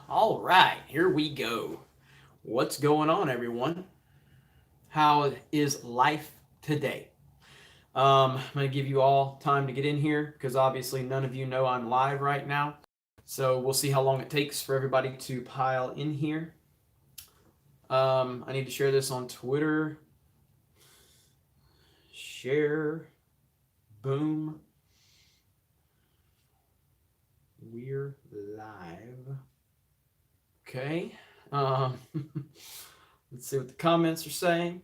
All right, here we go. What's going on, everyone? How is life today? I'm going to give you all time to get in here because obviously none of you know I'm live right now. So we'll see how long it takes for everybody to pile in here. I need to share this on Twitter. Share. Boom. We're live. Okay. Um, let's see what the comments are saying.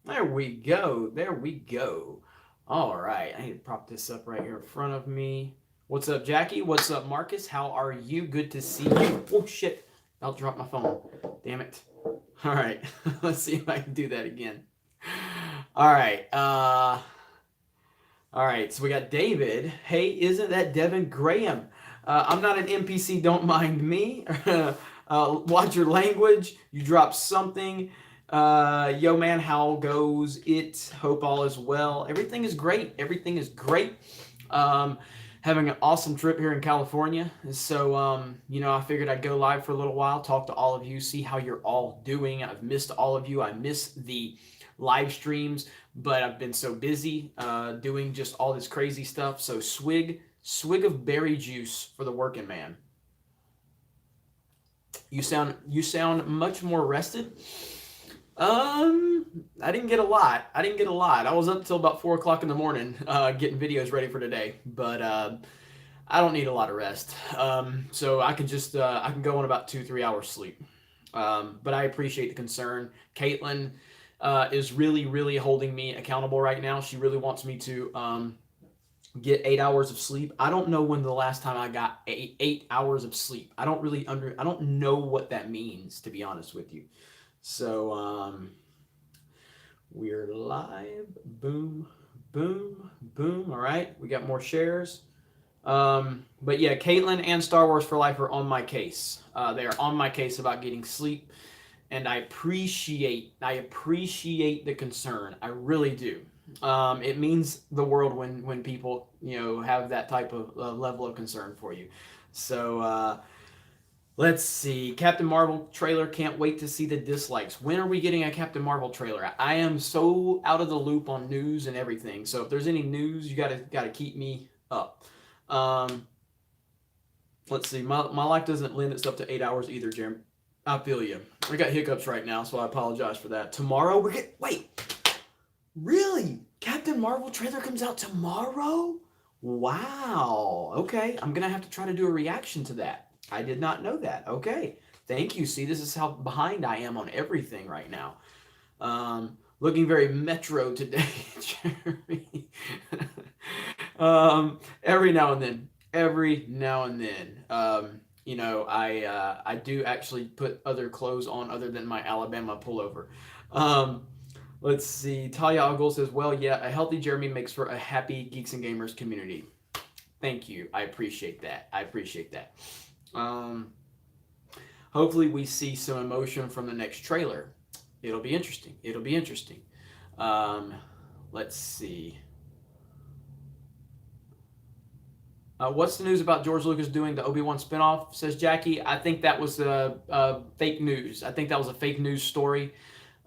There we go. There we go. All right. I need to prop this up right here in front of me. What's up, Jackie? What's up, Marcus? How are you? Good to see you. Oh, shit. I'll drop my phone. Damn it. All right. Let's see if I can do that again. All right. All right. So we got David. Hey, isn't that Devin Graham? I'm not an NPC. Don't mind me. Watch your language. You dropped something. Yo, man, how goes it? Hope all is well. Everything is great. Everything is great. Having an awesome trip here in California. So, I figured I'd go live for a little while, talk to all of you, see how you're all doing. I've missed all of you. I miss the live streams, but I've been so busy doing just all this crazy stuff. So, swig of berry juice for the working man. You sound much more rested. I didn't get a lot. I was up till about 4 o'clock in the morning, getting videos ready for today. But I don't need a lot of rest. So I can go on about 2-3 hours sleep. But I appreciate the concern. Caitlin is really, really holding me accountable right now. She really wants me to get 8 hours of sleep. I don't know when the last time I got 8 hours of sleep. I don't know what that means, to be honest with you. So we're live. Boom, boom, boom. All right, we got more shares. But yeah, Caitlin and Star Wars for Life are on my case. They are on my case about getting sleep, and I appreciate the concern. I really do. It means the world when people have that type of level of concern for you. So let's see. Captain Marvel trailer. Can't wait to see the dislikes. When are we getting a Captain Marvel trailer? I am so out of the loop on news and everything. So if there's any news, you gotta keep me up. Um, let's see. My life doesn't lend itself to 8 hours either, Jeremy. I feel you. I got hiccups right now, so I apologize for that. Tomorrow wait. Really? Captain Marvel trailer comes out tomorrow? Wow. Okay, I'm gonna have to try to do a reaction to that. I did not know that. Okay. Thank you. See, this is how behind I am on everything right now. Looking very metro today, Jeremy. Every now and then. Every now and then. I do actually put other clothes on other than my Alabama pullover. Um, let's see. Talia Ogle says, well, yeah, a healthy Jeremy makes for a happy Geeks and Gamers community. Thank you. I appreciate that. Um, hopefully we see some emotion from the next trailer. It'll be interesting. Um, let's see. What's the news about George Lucas doing the Obi-Wan spinoff? Says Jackie. I think that was fake news. I think that was a fake news story.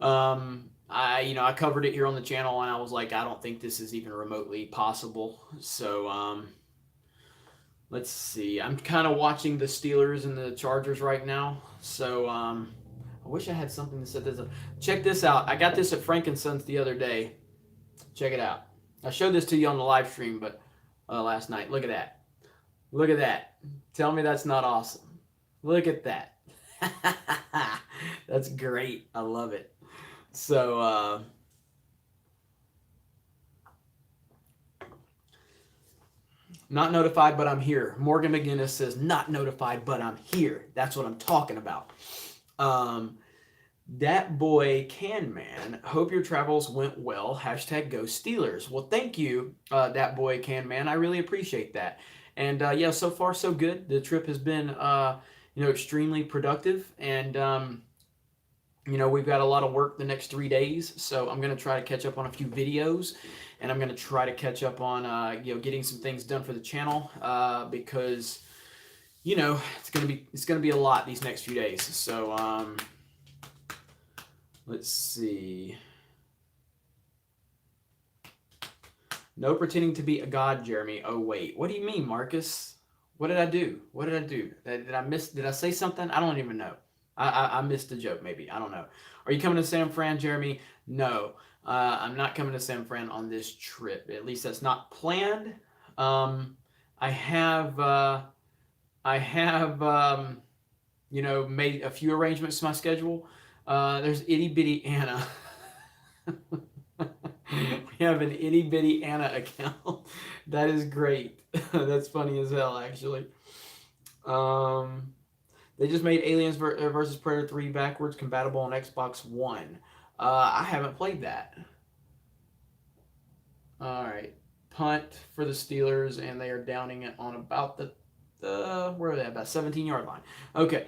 I covered it here on the channel, and I was like, I don't think this is even remotely possible. So let's see. I'm kind of watching the Steelers and the Chargers right now. So I wish I had something that said this. Check this out. I got this at Frankenson's the other day. Check it out. I showed this to you on the live stream, but last night. Look at that. Look at that. Tell me that's not awesome. Look at that. That's great. I love it. So, not notified, but I'm here. Morgan McGinnis says, not notified, but I'm here. That's what I'm talking about. That boy can man. Hope your travels went well. Hashtag go Steelers. Well, thank you, that boy can man. I really appreciate that. And yeah, so far so good. The trip has been extremely productive, and we've got a lot of work the next 3 days. So I'm gonna try to catch up on a few videos, and I'm gonna try to catch up on getting some things done for the channel because you know, it's gonna be a lot these next few days. So let's see. No pretending to be a god, Jeremy. Oh wait, what do you mean, Marcus? What did I do? What did I do? Did I miss? Did I say something? I don't even know. I missed a joke, maybe. I don't know. Are you coming to San Fran, Jeremy? No, I'm not coming to San Fran on this trip. At least that's not planned. Um, I have you know, made a few arrangements to my schedule. There's itty bitty Anna. We have an itty bitty Anna account. That is great. That's funny as hell, actually. Um, they just made Aliens versus Predator 3 backwards compatible on Xbox One. I haven't played that. All right. Punt for the Steelers, and they are downing it on about the where are they? About 17-yard line. Okay.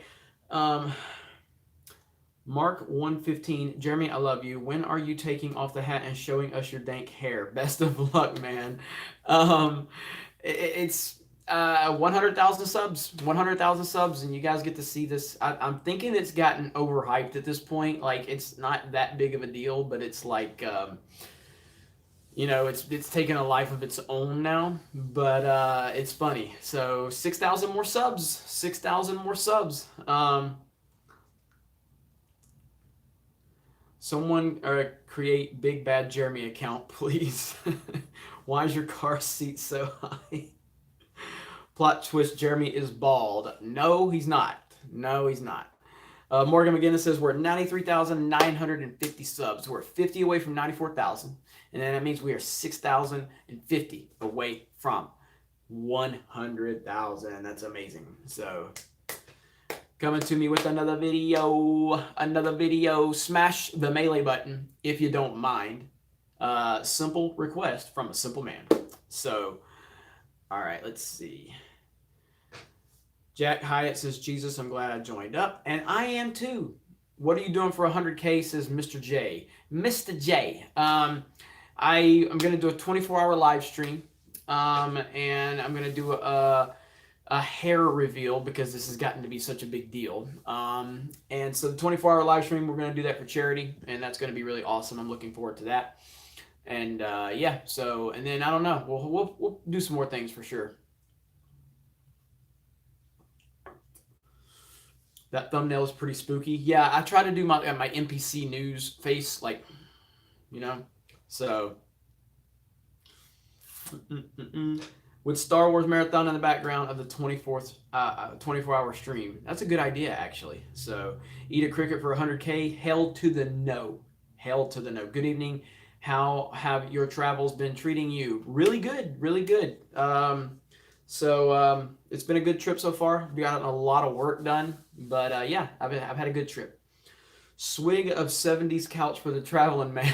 Mark 115, Jeremy, I love you. When are you taking off the hat and showing us your dank hair? Best of luck, man. It's 100,000 subs, 100,000 subs, and you guys get to see this. I'm thinking it's gotten overhyped at this point. Like, it's not that big of a deal, but it's like, you know, it's taken a life of its own now. But it's funny. So 6,000 more subs, 6,000 more subs. Someone create Big Bad Jeremy account, please. Why is your car seat so high? Plot twist, Jeremy is bald. No, he's not. No, he's not. Morgan McGinnis says we're at 93,950 subs. We're 50 away from 94,000. And then that means we are 6,050 away from 100,000. That's amazing. So coming to me with another video. Smash the melee button if you don't mind. Simple request from a simple man. So, all right, let's see. Jack Hyatt says, Jesus, I'm glad I joined up. And I am too. What are you doing for 100K, says Mr. J. Mr. J. I'm going to do a 24-hour live stream. And I'm going to do a hair reveal because this has gotten to be such a big deal. And so the 24-hour live stream, we're going to do that for charity. And that's going to be really awesome. I'm looking forward to that. And yeah, so, and then I don't know. We'll do some more things for sure. That thumbnail is pretty spooky. Yeah, I try to do my NPC news face, like, you know, so. With Star Wars Marathon in the background of the 24-hour stream. That's a good idea, actually. So, eat a cricket for 100K. Hell to the no. Hell to the no. Good evening. How have your travels been treating you? Really good. Really good. So it's been a good trip so far. We got a lot of work done, but yeah, I've had a good trip. Swig of 70s couch for the traveling man.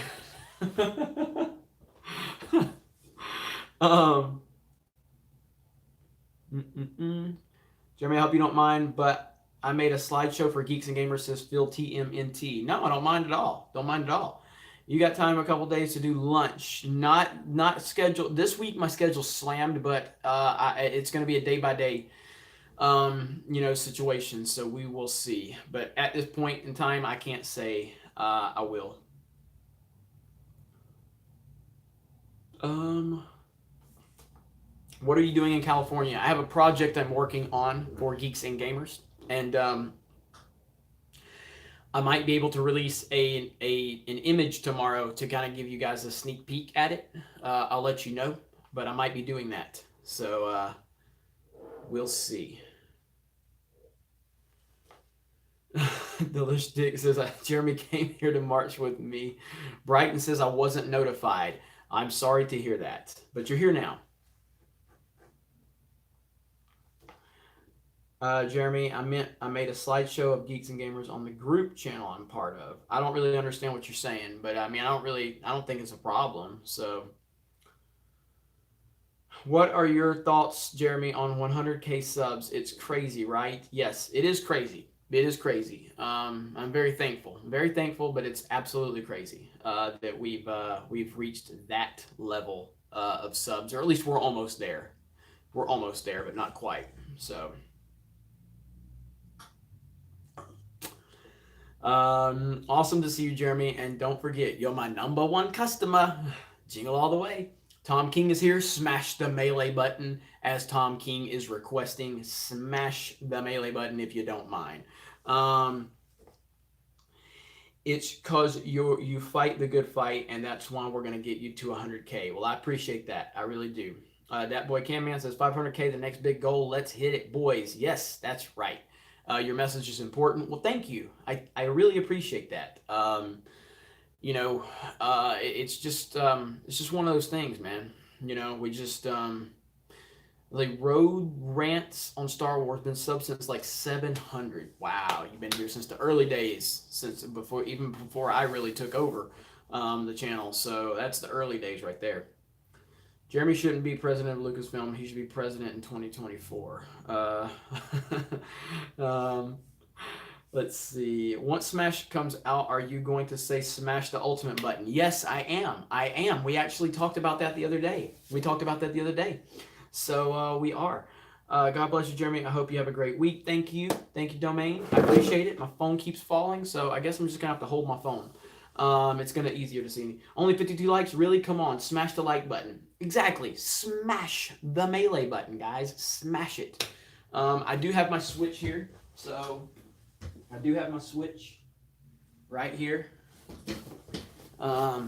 Jeremy, I hope you don't mind, but I made a slideshow for Geeks and Gamers, says Phil TMNT. No, I don't mind at all. Don't mind at all. You got time a couple days to do lunch. Not scheduled. This week my schedule's slammed, but it's going to be a day-by-day, you know, situation. So we will see. But at this point in time, I can't say I will. What are you doing in California? I have a project I'm working on for Geeks and Gamers, and I might be able to release an image tomorrow to kind of give you guys a sneak peek at it. I'll let you know, but I might be doing that. So we'll see. Delish Dick says, Jeremy came here to march with me. Brighton says, I wasn't notified. I'm sorry to hear that, but you're here now. Jeremy, I made a slideshow of Geeks and Gamers on the group channel I'm part of. I don't really understand what you're saying, but I mean, I don't think it's a problem. So what are your thoughts, Jeremy, on 100K subs? It's crazy, right? Yes, it is crazy. It is crazy. I'm very thankful. Very thankful, but it's absolutely crazy that we've reached that level of subs, or at least we're almost there. We're almost there, but not quite. So Awesome to see you, Jeremy. And don't forget, you're my #1 customer. Jingle all the way. Tom King is here. Smash the melee button as Tom King is requesting. Smash the melee button if you don't mind. It's because you fight the good fight, and that's why we're going to get you to 100K. Well, I appreciate that. I really do. That boy Cam Man says 500K, the next big goal. Let's hit it, boys. Yes, that's right. Your message is important. Well, thank you. I really appreciate that. It's just one of those things, man. We just like road rants on Star Wars been sub since like 700. Wow, you've been here since the early days, even before I really took over the channel. So that's the early days right there. Jeremy shouldn't be president of Lucasfilm. He should be president in 2024. Let's see. Once Smash comes out, are you going to say smash the ultimate button? Yes, I am. I am. We actually talked about that the other day. So we are. God bless you, Jeremy. I hope you have a great week. Thank you. Thank you, Domain. I appreciate it. My phone keeps falling, so I guess I'm just going to have to hold my phone. It's going to be easier to see me. Only 52 likes? Really? Come on. Smash the like button. Exactly. Smash the melee button, guys. Smash it. I do have my Switch here, so I do have my Switch right here. Got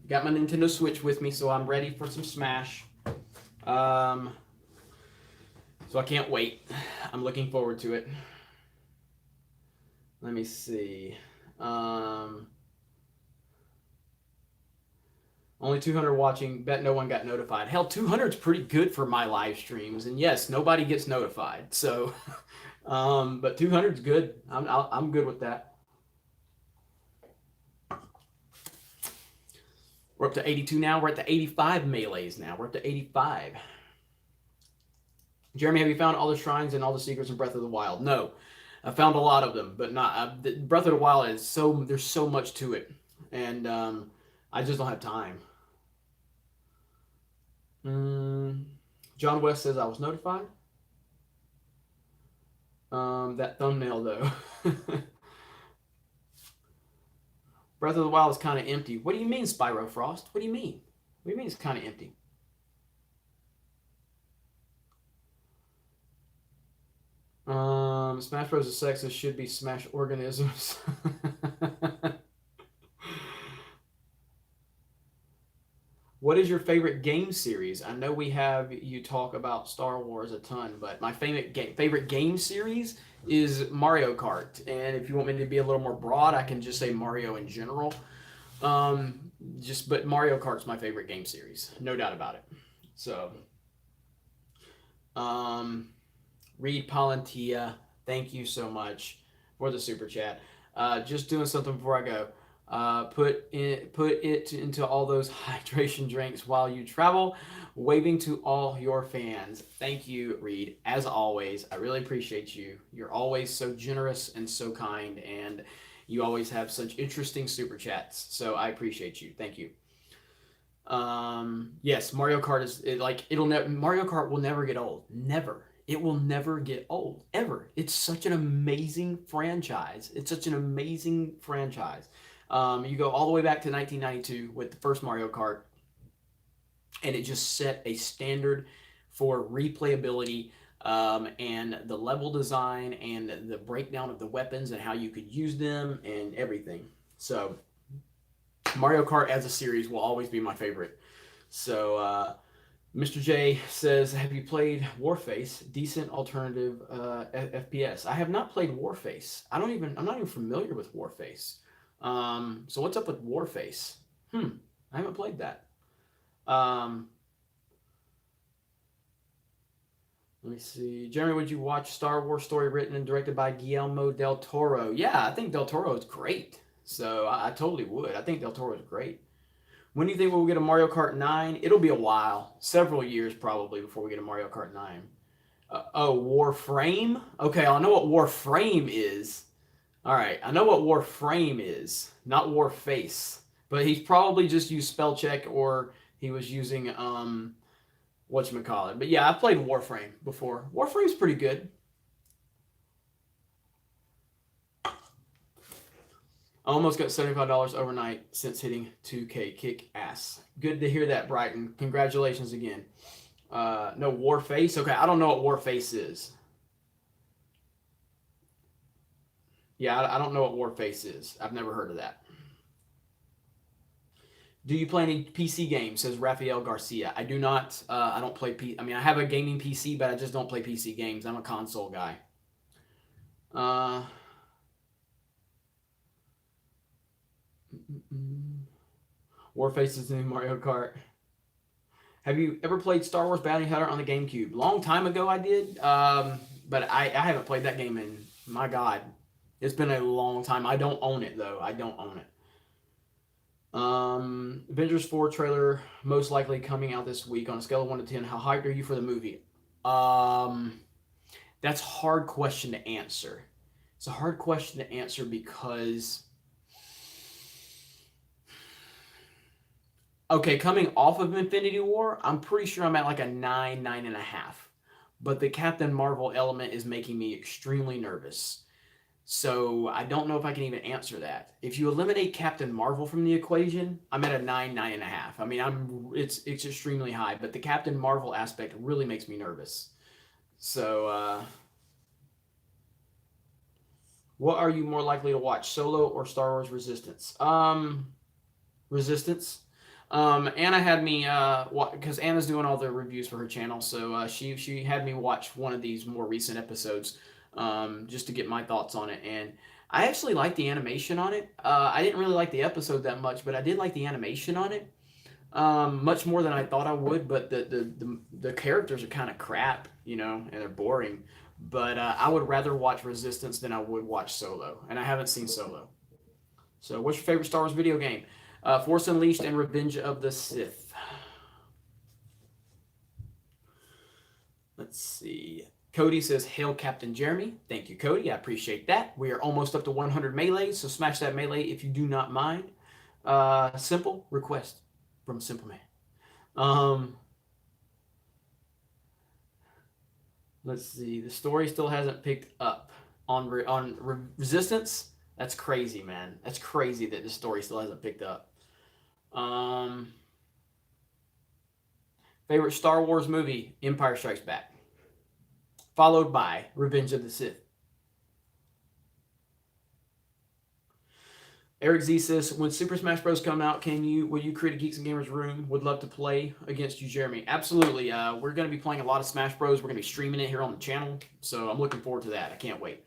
my Nintendo Switch with me, so I'm ready for some Smash. So I can't wait. I'm looking forward to it. Let me see. Only 200 watching. Bet no one got notified. Hell, 200 is pretty good for my live streams. And yes, nobody gets notified. So, but 200 is good. I'm good with that. We're up to 82 now. We're at the 85 melees now. We're up to 85. Jeremy, have you found all the shrines and all the secrets in Breath of the Wild? No. I found a lot of them, but not. Breath of the Wild is there's so much to it. And I just don't have time. John West says I was notified. That thumbnail, though. Breath of the Wild is kind of empty. What do you mean, Spyro Frost? What do you mean? What do you mean it's kind of empty? Smash Bros. Is sexist. Should be Smash Organisms. What is your favorite game series? I know we have you talk about Star Wars a ton, but my favorite game series is Mario Kart. And if you want me to be a little more broad, I can just say Mario in general. But Mario Kart's my favorite game series, no doubt about it. So, Reed Palantia, thank you so much for the super chat. Just doing something before I go. Put it into all those hydration drinks while you travel. Waving to all your fans. Thank you, Reed. As always, I really appreciate you. You're always so generous and so kind, and you always have such interesting super chats. So I appreciate you. Thank you. Yes, Mario Kart Mario Kart will never get old. Never. It will never get old, ever. It's such an amazing franchise. You go all the way back to 1992 with the first Mario Kart, and it just set a standard for replayability and the level design and the breakdown of the weapons and how you could use them and everything. So Mario Kart as a series will always be my favorite. So Mr. J says, have you played Warface? Decent alternative FPS. I have not played Warface. I'm not even familiar with Warface. So what's up with Warface? I haven't played that. Let me see. Jeremy, would you watch Star Wars story written and directed by Guillermo del Toro? Yeah, I think del Toro is great. So I totally would. I think del Toro is great. When do you think we'll get a Mario Kart 9? It'll be a while. Several years probably before we get a Mario Kart 9. Warframe? Okay, I know what Warframe is. All right, I know what Warframe is, not Warface. But he's probably just used spell check, or he was using whatchamacallit. But yeah, I've played Warframe before. Warframe's pretty good. I almost got $75 overnight since hitting 2K. Kick ass. Good to hear that, Brighton. Congratulations again. No, Warface. Okay, I don't know what Warface is. Yeah, I don't know what Warface is. I've never heard of that. Do you play any PC games? Says Rafael Garcia. I do not. I don't play I mean, I have a gaming PC, but I just don't play PC games. I'm a console guy. Uh, Warface is in Mario Kart. Have you ever played Star Wars Bounty Hunter on the GameCube? Long time ago, I did. But I haven't played that game in, my God, it's been a long time. I don't own it though. I don't own it. Avengers 4 trailer most likely coming out this week. On a scale of 1 to 10, how hyped are you for the movie? That's a hard question to answer. It's a hard question to answer because, okay, coming off of Infinity War, I'm pretty sure I'm at like a 9, 9.5. But the Captain Marvel element is making me extremely nervous. So I don't know if I can even answer that. If you eliminate Captain Marvel from the equation, I'm at a 9, 9.5. I mean, it's extremely high, but the Captain Marvel aspect really makes me nervous. So, what are you more likely to watch, Solo or Star Wars Resistance? Resistance. Anna had me because Anna's doing all the reviews for her channel, so she had me watch one of these more recent episodes just to get my thoughts on it, and I actually liked the animation on it. I didn't really like the episode that much, but I did like the animation on it much more than I thought I would. But the characters are kind of crap, and they're boring. But I would rather watch Resistance than I would watch Solo, and I haven't seen Solo. So, what's your favorite Star Wars video game? Force Unleashed and Revenge of the Sith. Let's see. Cody says, "Hail Captain Jeremy." Thank you, Cody. I appreciate that. We are almost up to 100 melees, so smash that melee if you do not mind. Simple request from Simple Man. Let's see. The story still hasn't picked up on Resistance. That's crazy, man. That's crazy that the story still hasn't picked up. Favorite Star Wars movie? Empire Strikes Back, followed by Revenge of the Sith. Eric Z says, when Super Smash Bros. Come out, will you create a Geeks and Gamers room? Would love to play against you, Jeremy. Absolutely. We're going to be playing a lot of Smash Bros. We're going to be streaming it here on the channel, so I'm looking forward to that. I can't wait.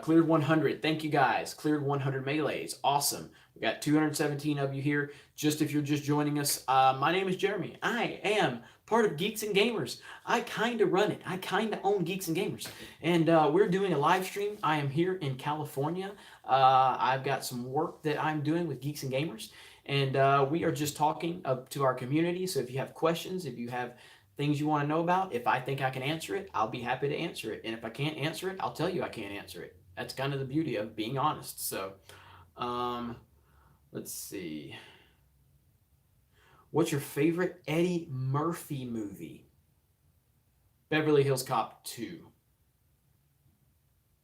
Cleared 100. Thank you, guys. Cleared 100 melees. Awesome. We got 217 of you here. Just if you're just joining us, my name is Jeremy. I am part of Geeks and Gamers. I kind of run it. I kind of own Geeks and Gamers. And we're doing a live stream. I am here in California. I've got some work that I'm doing with Geeks and Gamers. And we are just talking to our community. So if you have questions, if you have things you want to know about, if I think I can answer it, I'll be happy to answer it. And if I can't answer it, I'll tell you I can't answer it. That's kind of the beauty of being honest. So, let's see. What's your favorite Eddie Murphy movie? Beverly Hills Cop 2.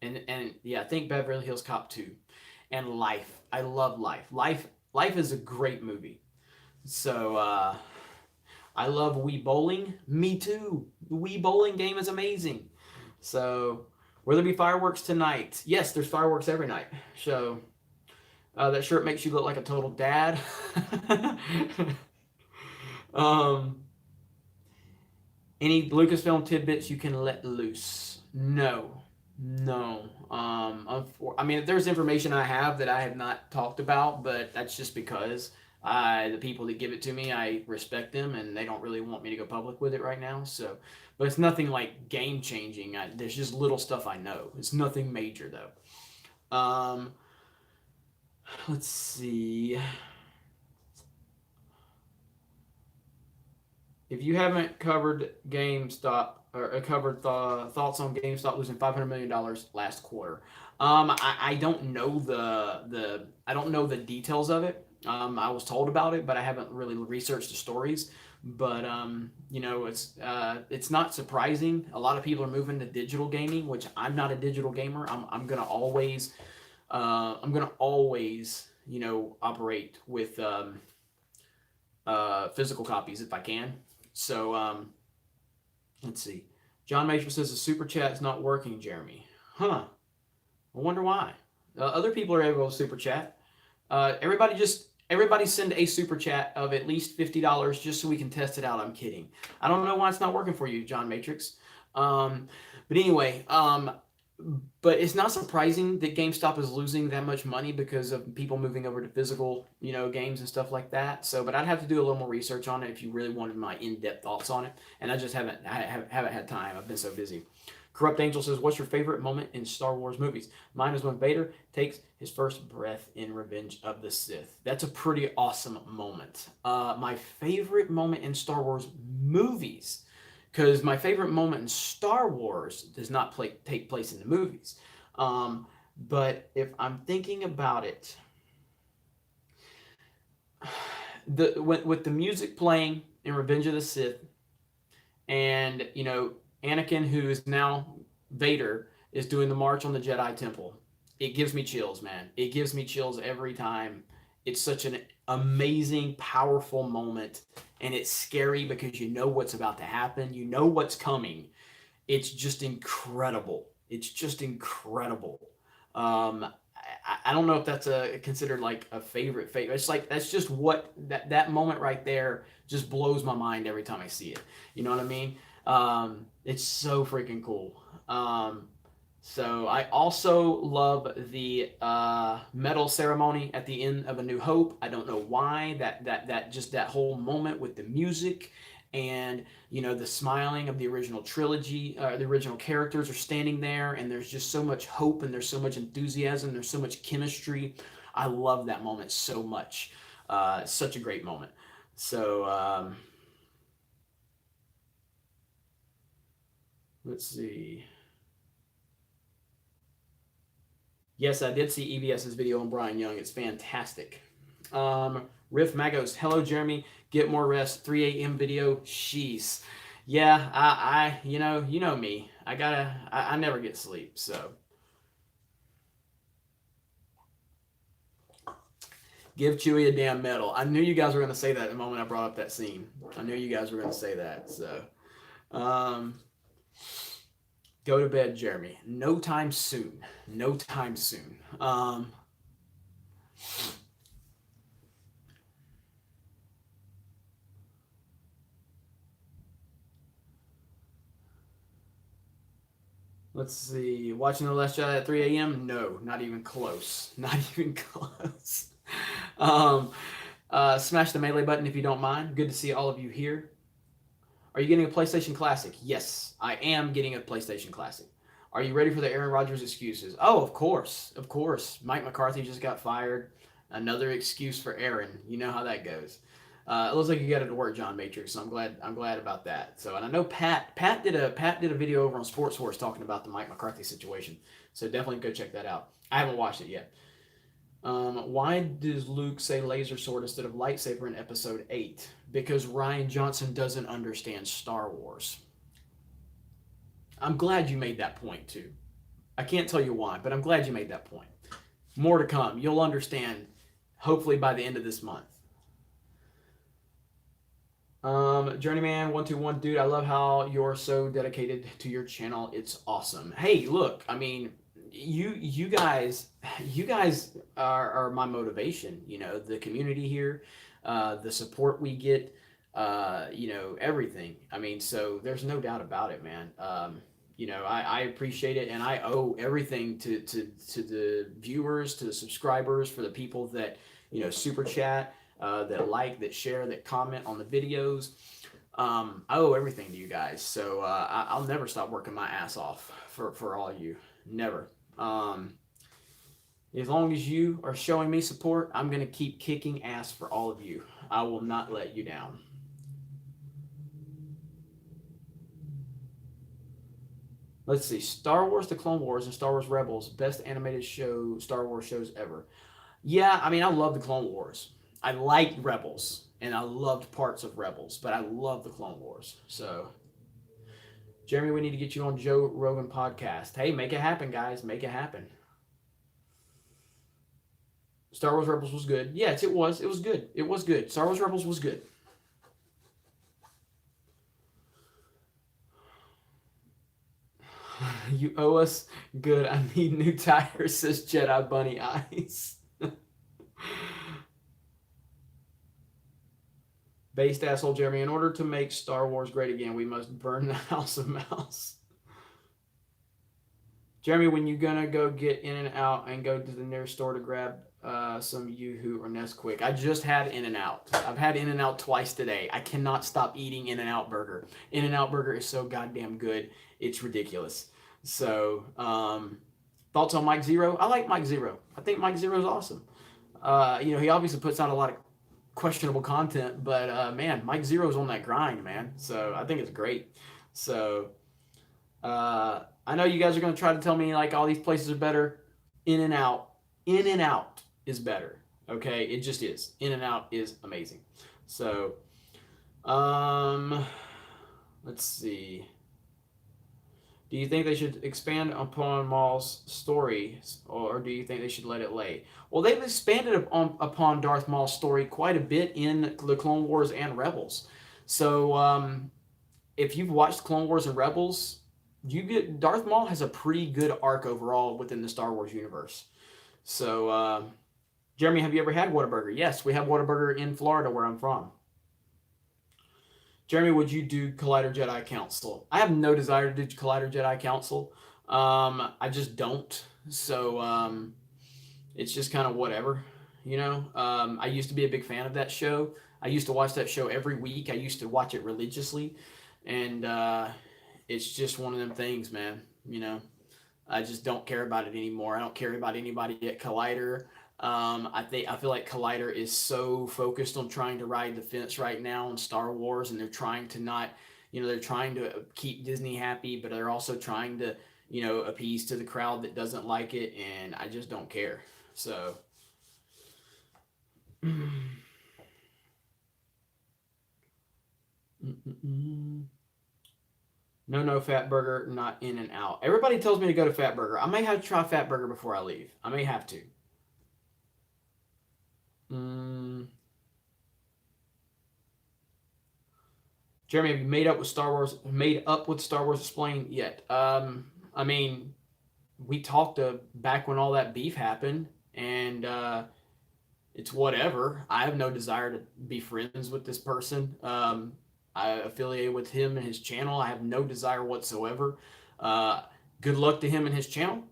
And yeah, I think Beverly Hills Cop 2. And Life. I love Life. Life is a great movie. So, I love Wii Bowling. Me too. The Wii Bowling game is amazing. So, will there be fireworks tonight? Yes, there's fireworks every night. So, that shirt makes you look like a total dad. Any Lucasfilm tidbits you can let loose? No. I mean, there's information I have that I have not talked about, but that's just because the people that give it to me, I respect them, and they don't really want me to go public with it right now. So, but it's nothing like game changing. There's just little stuff I know. It's nothing major though. Let's see. If you haven't covered GameStop or covered thoughts on GameStop losing $500 million last quarter, I don't know the details of it. I was told about it, but I haven't really researched the stories. But it's not surprising. A lot of people are moving to digital gaming, which I'm not a digital gamer. I'm gonna always I'm gonna always, operate with physical copies if I can. So let's see. John Major says the super chat is not working, Jeremy. Huh. I wonder why. Other people are able to super chat. Everybody send a super chat of at least $50 just so we can test it out. I'm kidding. I don't know why it's not working for you, John Matrix. But anyway, but it's not surprising that GameStop is losing that much money because of people moving over to physical, games and stuff like that. So, but I'd have to do a little more research on it if you really wanted my in-depth thoughts on it. And I just haven't had time. I've been so busy. Corrupt Angel says, "What's your favorite moment in Star Wars movies?" Mine is when Vader takes his first breath in Revenge of the Sith. That's a pretty awesome moment. My favorite moment in Star Wars movies, because my favorite moment in Star Wars does not take place in the movies. But if I'm thinking about it, with the music playing in Revenge of the Sith, and Anakin, who is now Vader, is doing the march on the Jedi Temple. It gives me chills, man. It gives me chills every time. It's such an amazing, powerful moment, and it's scary because you know what's about to happen. You know what's coming. It's just incredible. It's just incredible. I don't know if that's considered like a favorite. It's like that's just what that moment right there just blows my mind every time I see it. You know what I mean? It's so freaking cool. So I also love the medal ceremony at the end of A New Hope. I don't know why that just that whole moment with the music and the smiling of the original trilogy, the original characters are standing there, and there's just so much hope and there's so much enthusiasm, there's so much chemistry. I love that moment so much. It's such a great moment. So let's see. Yes, I did see EBS's video on Brian Young. It's fantastic. Riff Magos, hello Jeremy. Get more rest. 3 a.m. video. Sheesh. Yeah, I you know me. I never get sleep. So give Chewie a damn medal. I knew you guys were gonna say that the moment I brought up that scene. I knew you guys were gonna say that. So, go to bed, Jeremy. No time soon. No time soon. Let's see. Watching The Last Jedi at 3 a.m.? No, not even close. Not even close. Smash the melee button if you don't mind. Good to see all of you here. Are you getting a PlayStation Classic? Yes, I am getting a PlayStation Classic. Are you ready for the Aaron Rodgers excuses? Oh, of course. Of course. Mike McCarthy just got fired. Another excuse for Aaron. You know how that goes. It looks like you got it to work, John Matrix. So I'm glad about that. So, and I know Pat did a video over on Sports Horse talking about the Mike McCarthy situation. So definitely go check that out. I haven't watched it yet. Why does Luke say laser sword instead of lightsaber in Episode 8? Because Rian Johnson doesn't understand Star Wars. I'm glad you made that point too. I can't tell you why, but I'm glad you made that point. More to come. You'll understand hopefully by the end of this month. Journeyman121, dude, I love how you're so dedicated to your channel. It's awesome. Hey, look, I mean, you guys are my motivation. The community here, the support we get, everything. I mean, so there's no doubt about it, man. I appreciate it, and I owe everything to the viewers, to the subscribers, for the people that super chat, that share, that comment on the videos. I owe everything to you guys, so I'll never stop working my ass off for all you. Never. As long as you are showing me support, I'm gonna keep kicking ass for all of you. I will not let you down. Let's see. Star Wars: The Clone Wars and Star Wars Rebels, best animated Star Wars shows ever. Yeah, I mean, I love the Clone Wars. I liked Rebels, and I loved parts of Rebels, but I love the Clone Wars. So, Jeremy, we need to get you on Joe Rogan podcast. Hey, make it happen, guys. Make it happen. Star Wars Rebels was good. Yes, it was. It was good. It was good. Star Wars Rebels was good. You owe us good. I need new tires, says Jedi Bunny Eyes. Based asshole Jeremy. In order to make Star Wars great again, we must burn the House of Mouse. Jeremy, when you gonna go get In and Out and go to the nearest store to grab some Yoo-Hoo or Nesquik? I just had In and Out. I've had In and Out twice today. I cannot stop eating In and Out burger. In and Out burger is so goddamn good. It's ridiculous. So, thoughts on Mike Zero? I like Mike Zero. I think Mike Zero is awesome. He obviously puts out a lot of questionable content, but man, Mike Zero's on that grind, man. So I think it's great. So I know you guys are going to try to tell me like all these places are better. In and Out is better. Okay, it just is. In and Out is amazing. So, let's see. Do you think they should expand upon Maul's story, or do you think they should let it lay? Well, they've expanded upon Darth Maul's story quite a bit in the Clone Wars and Rebels. So, if you've watched Clone Wars and Rebels, Darth Maul has a pretty good arc overall within the Star Wars universe. So, Jeremy, have you ever had Whataburger? Yes, we have Whataburger in Florida, where I'm from. Jeremy, would you do Collider Jedi Council? I have no desire to do Collider Jedi Council. I just don't. So it's just kind of whatever, you know. I used to be a big fan of that show. I used to watch that show every week. I used to watch it religiously, and it's just one of them things, man. You know, I just don't care about it anymore. I don't care about anybody at Collider. I feel like Collider is so focused on trying to ride the fence right now on Star Wars, and they're trying to not, they're trying to keep Disney happy, but they're also trying to, appease to the crowd that doesn't like it, and I just don't care. So. No, Fat Burger, not In and Out. Everybody tells me to go to Fat Burger. I may have to try Fat Burger before I leave. I may have to. Jeremy, have you made up with Star Wars Explained yet? I mean, we talked back when all that beef happened, and it's whatever. I have no desire to be friends with this person. I affiliate with him and his channel. I have no desire whatsoever. Good luck to him and his channel.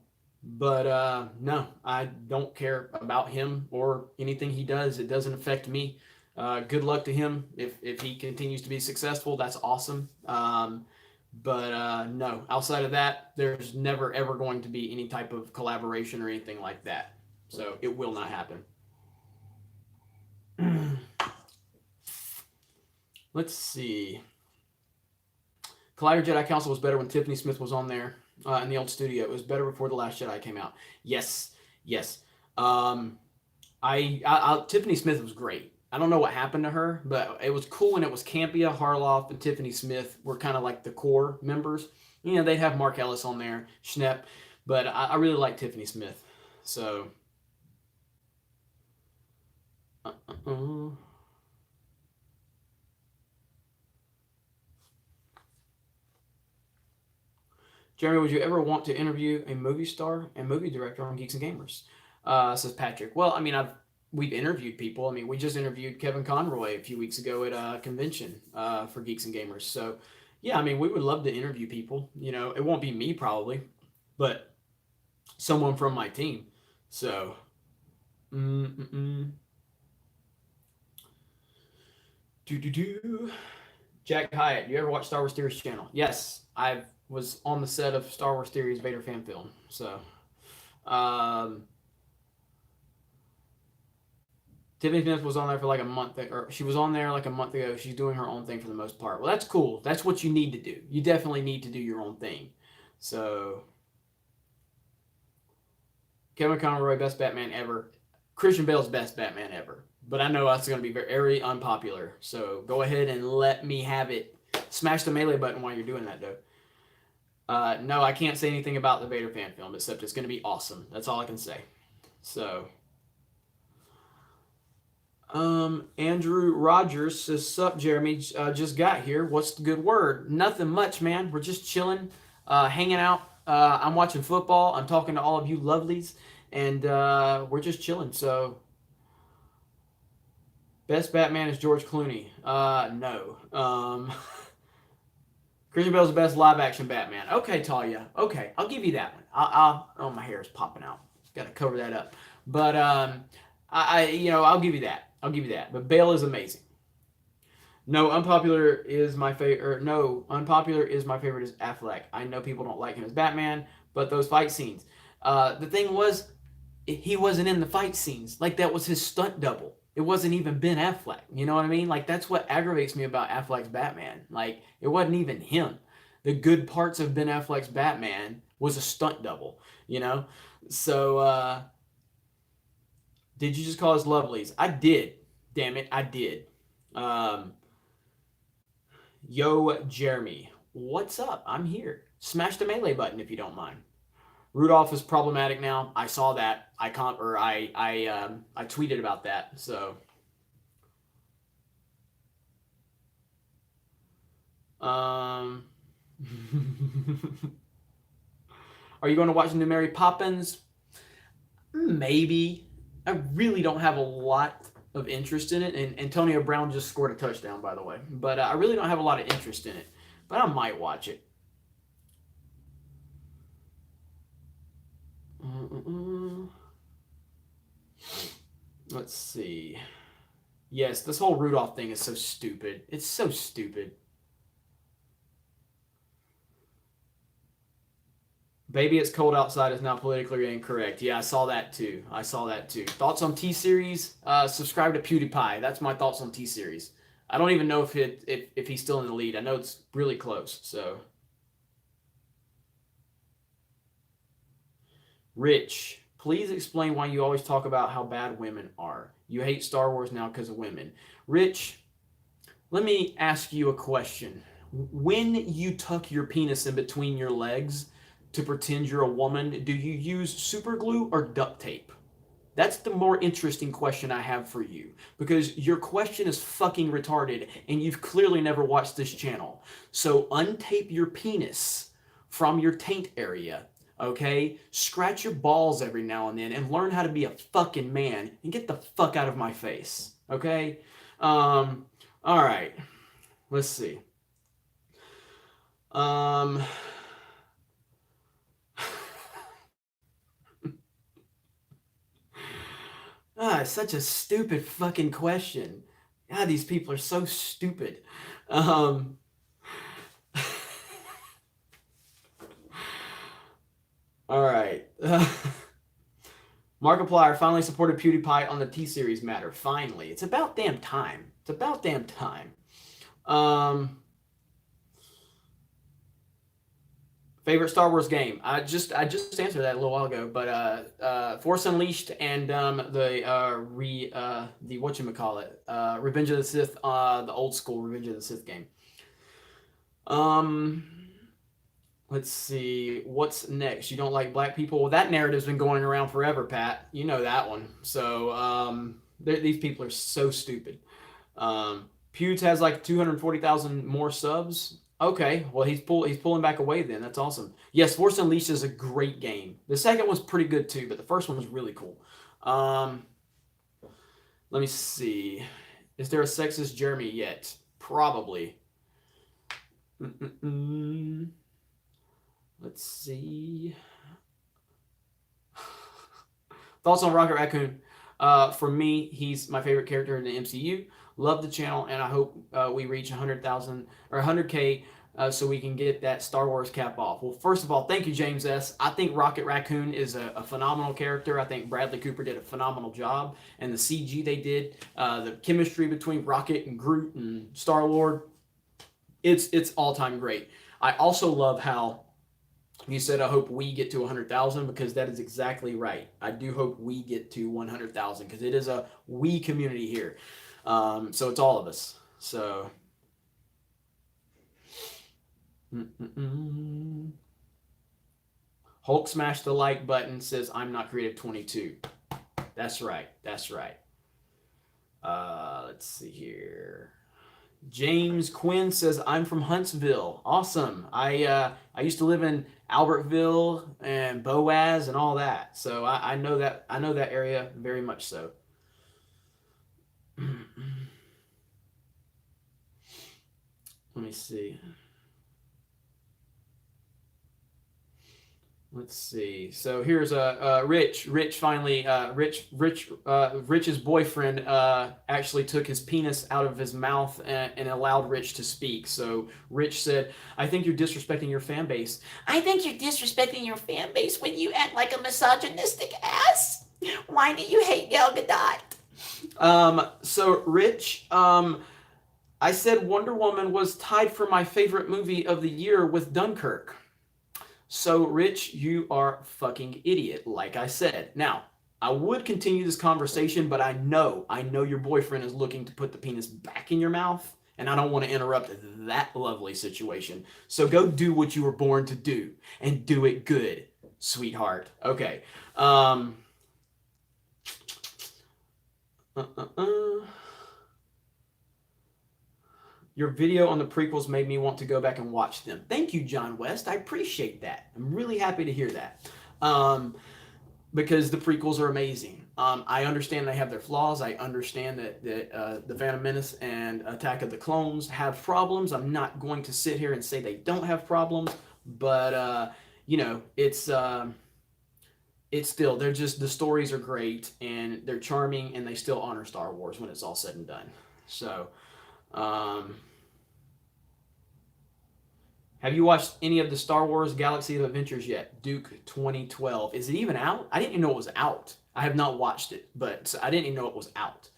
But no, I don't care about him or anything he does. It doesn't affect me. Good luck to him. If he continues to be successful, that's awesome. But no, outside of that, there's never ever going to be any type of collaboration or anything like that. So it will not happen. Let's see. Collider Jedi Council was better when Tiffany Smith was on there in the old studio. It was better before The Last Jedi came out. Yes. Tiffany Smith was great. I don't know what happened to her, but it was cool when it was Campia, Harloff, and Tiffany Smith were kind of like the core members. They'd have Mark Ellis on there, Schnepp, but I really like Tiffany Smith. So. Jeremy, would you ever want to interview a movie star and movie director on Geeks and Gamers? Says Patrick. Well, I mean, we've interviewed people. I mean, we just interviewed Kevin Conroy a few weeks ago at a convention for Geeks and Gamers. So, yeah, I mean, we would love to interview people. It won't be me probably, but someone from my team. So, Jack Hyatt, you ever watch Star Wars Theories channel? Yes, I was on the set of Star Wars Theories Vader fan film. So, Tiffany Smith was on there for like a month, or she was on there like a month ago. She's doing her own thing for the most part. Well, that's cool. That's what you need to do. You definitely need to do your own thing. So, Kevin Conroy, best Batman ever. Christian Bale's best Batman ever. But I know that's going to be very unpopular. So go ahead and let me have it. Smash the melee button while you're doing that, though. No, I can't say anything about the Vader fan film, except it's going to be awesome. That's all I can say. So, Andrew Rogers says, "Sup, Jeremy? Just got here. What's the good word? Nothing much, man. We're just chilling, hanging out. I'm watching football. I'm talking to all of you lovelies, and we're just chilling. So, best Batman is George Clooney. No. Christian Bale's the best live action Batman. Okay, Talia. Okay, I'll give you that one. Oh, my hair is popping out. Got to cover that up. But I'll give you that. I'll give you that. But Bale is amazing. No, unpopular is my favorite. No, unpopular is my favorite is Affleck. I know people don't like him as Batman, but those fight scenes. The thing was, he wasn't in the fight scenes. Like that was his stunt double. It wasn't even Ben Affleck. You know what I mean? Like that's what aggravates me about Affleck's Batman. Like it wasn't even him. The good parts of Ben Affleck's Batman was a stunt double. You know. So did you just call us lovelies? I did. Damn it, I did. Um, Yo, Jeremy, what's up? I'm here. Smash the melee button if you don't mind. Rudolph is problematic now. I saw that. I tweeted about that. So, um, are you going to watch the new Mary Poppins? Maybe. I really don't have a lot of interest in it. And Antonio Brown just scored a touchdown, by the way. But I really don't have a lot of interest in it. But I might watch it. Let's see. Yes, this whole Rudolph thing is so stupid. It's so stupid. Baby, it's cold outside is now politically incorrect. Yeah, I saw that too. I saw that too. Thoughts on T Series? Subscribe to PewDiePie. That's my thoughts on T Series. I don't even know if he's still in the lead. I know it's really close. So, Rich, please explain why you always talk about how bad women are. You hate Star Wars now because of women. Rich, let me ask you a question. When you tuck your penis in between your legs to pretend you're a woman, do you use super glue or duct tape? That's the more interesting question I have for you because your question is fucking retarded and you've clearly never watched this channel. So untape your penis from your taint area, okay? Scratch your balls every now and then and learn how to be a fucking man and get the fuck out of my face, okay? All right. Let's see. Um, it's such a stupid fucking question. God, these people are so stupid. Um, all right. Markiplier finally supported PewDiePie on the T-Series matter. Finally. It's about damn time. It's about damn time. Um, Favorite Star Wars game? I just answered that a little while ago, but Force Unleashed and the whatchamacallit, Revenge of the Sith, the old school Revenge of the Sith game. Um, let's see, what's next? You don't like black people? Well, that narrative's been going around forever, Pat. You know that one. So these people are so stupid. Pewds has like 240,000 more subs. Okay, well he's pulling back away then. That's awesome. Yes, Force Unleashed is a great game. The second one's pretty good too, but the first one was really cool. Let me see. Is there a sexist Jeremy yet? Probably. Let's see. Thoughts on Rocket Raccoon? For me, he's my favorite character in the MCU. Love the channel, and I hope we reach 100,000 or 100K so we can get that Star Wars cap off. Well, first of all, thank you, James S. I think Rocket Raccoon is a phenomenal character. I think Bradley Cooper did a phenomenal job, and the CG they did, the chemistry between Rocket and Groot and Star-Lord, it's all-time great. I also love how you said, I hope we get to 100,000 because that is exactly right. I do hope we get to 100,000 because it is a we community here. So it's all of us. So. Hulk smashed the like button, says, I'm not creative 22. That's right. That's right. Let's see here. James Quinn says, I'm from Huntsville. Awesome. I used to live in Albertville and Boaz and all that. So I know that area very much so. Let me see. Let's see. So here's Rich. Rich finally. Rich's boyfriend actually took his penis out of his mouth and allowed Rich to speak. So Rich said, "I think you're disrespecting your fan base. I think you're disrespecting your fan base when you act like a misogynistic ass. Why do you hate Gal Gadot?" So Rich, I said Wonder Woman was tied for my favorite movie of the year with Dunkirk. So, Rich, you are a fucking idiot, like I said. Now, I would continue this conversation, but I know your boyfriend is looking to put the penis back in your mouth, and I don't want to interrupt that lovely situation. So go do what you were born to do, and do it good, sweetheart. Okay. Uh, uh, uh. Your video on the prequels made me want to go back and watch them. Thank you, John West. I appreciate that. I'm really happy to hear that. Because the prequels are amazing. I understand they have their flaws. I understand that The Phantom Menace and Attack of the Clones have problems. I'm not going to sit here and say they don't have problems, but it's still, they're just, the stories are great and they're charming and they still honor Star Wars when it's all said and done. So, have you watched any of the Star Wars Galaxy of Adventures yet? Duke 2012. Is it even out? I didn't even know it was out. I have not watched it, but I didn't even know it was out.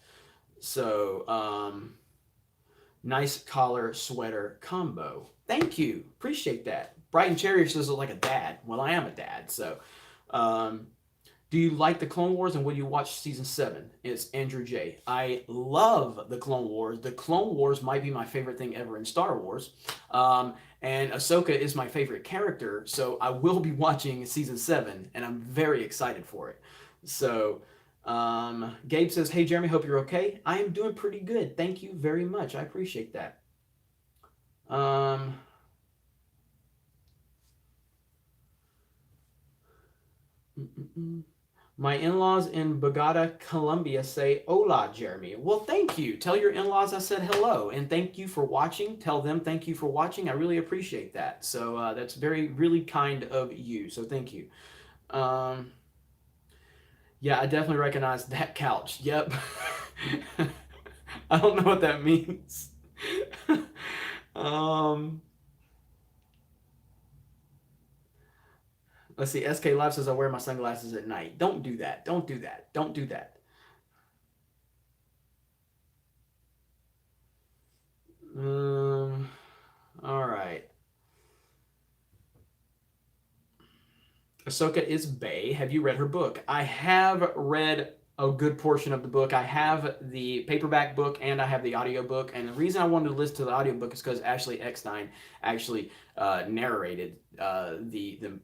So, nice collar sweater combo. Thank you. Appreciate that. Brighton Cherry says look like a dad. Well, I am a dad, so. Do you like the Clone Wars and will you watch season 7? It's Andrew J. I love the Clone Wars. The Clone Wars might be my favorite thing ever in Star Wars. And Ahsoka is my favorite character, so I will be watching season 7, and I'm very excited for it. So, Gabe says, hey, Jeremy, hope you're okay. I am doing pretty good. Thank you very much. I appreciate that. My in-laws in Bogota, Colombia say, hola, Jeremy. Well, thank you. Tell your in-laws I said hello, and thank you for watching. Tell them thank you for watching. I really appreciate that. So that's really kind of you. So thank you. Yeah, I definitely recognize that couch. Yep. I don't know what that means. Let's see. SK Live says I wear my sunglasses at night. Don't do that. Don't do that. Don't do that. All right. Ahsoka is Bae. Have you read her book? I have read a good portion of the book. I have the paperback book and I have the audiobook. And the reason I wanted to listen to the audiobook is because Ashley Eckstein actually narrated the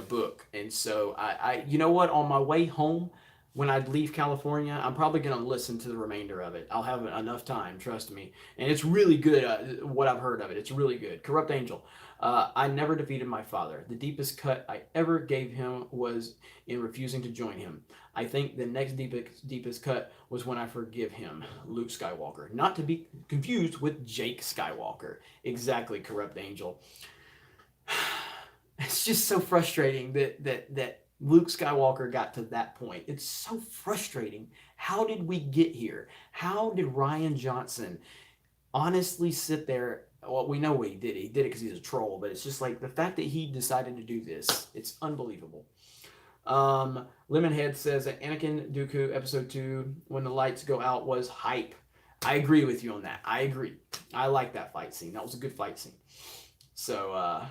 book. And so I you know what? On my way home, when I leave California, I'm probably going to listen to the remainder of it. I'll have enough time, trust me. And it's really good, what I've heard of it. It's really good. Corrupt Angel. I never defeated my father. The deepest cut I ever gave him was in refusing to join him. I think the next deepest cut was when I forgive him, Luke Skywalker. Not to be confused with Jake Skywalker. Exactly, Corrupt Angel. It's just so frustrating that Luke Skywalker got to that point. It's so frustrating. How did we get here? How did Rian Johnson honestly sit there? Well, we know what he did. He did it because he's a troll, but it's just like the fact that he decided to do this. It's unbelievable. Lemonhead says that Anakin Dooku episode 2, when the lights go out, was hype. I agree with you on that. I agree. I like that fight scene. That was a good fight scene. So,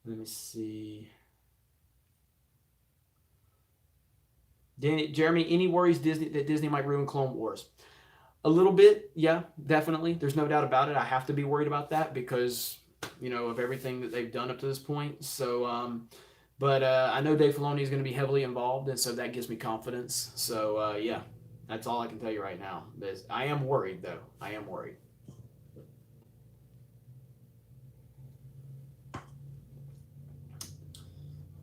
let me see. Jeremy, any worries that Disney might ruin Clone Wars? A little bit, yeah, definitely. There's no doubt about it. I have to be worried about that because, of everything that they've done up to this point. So, But I know Dave Filoni is going to be heavily involved, and so that gives me confidence. So yeah, that's all I can tell you right now. I am worried, though. I am worried.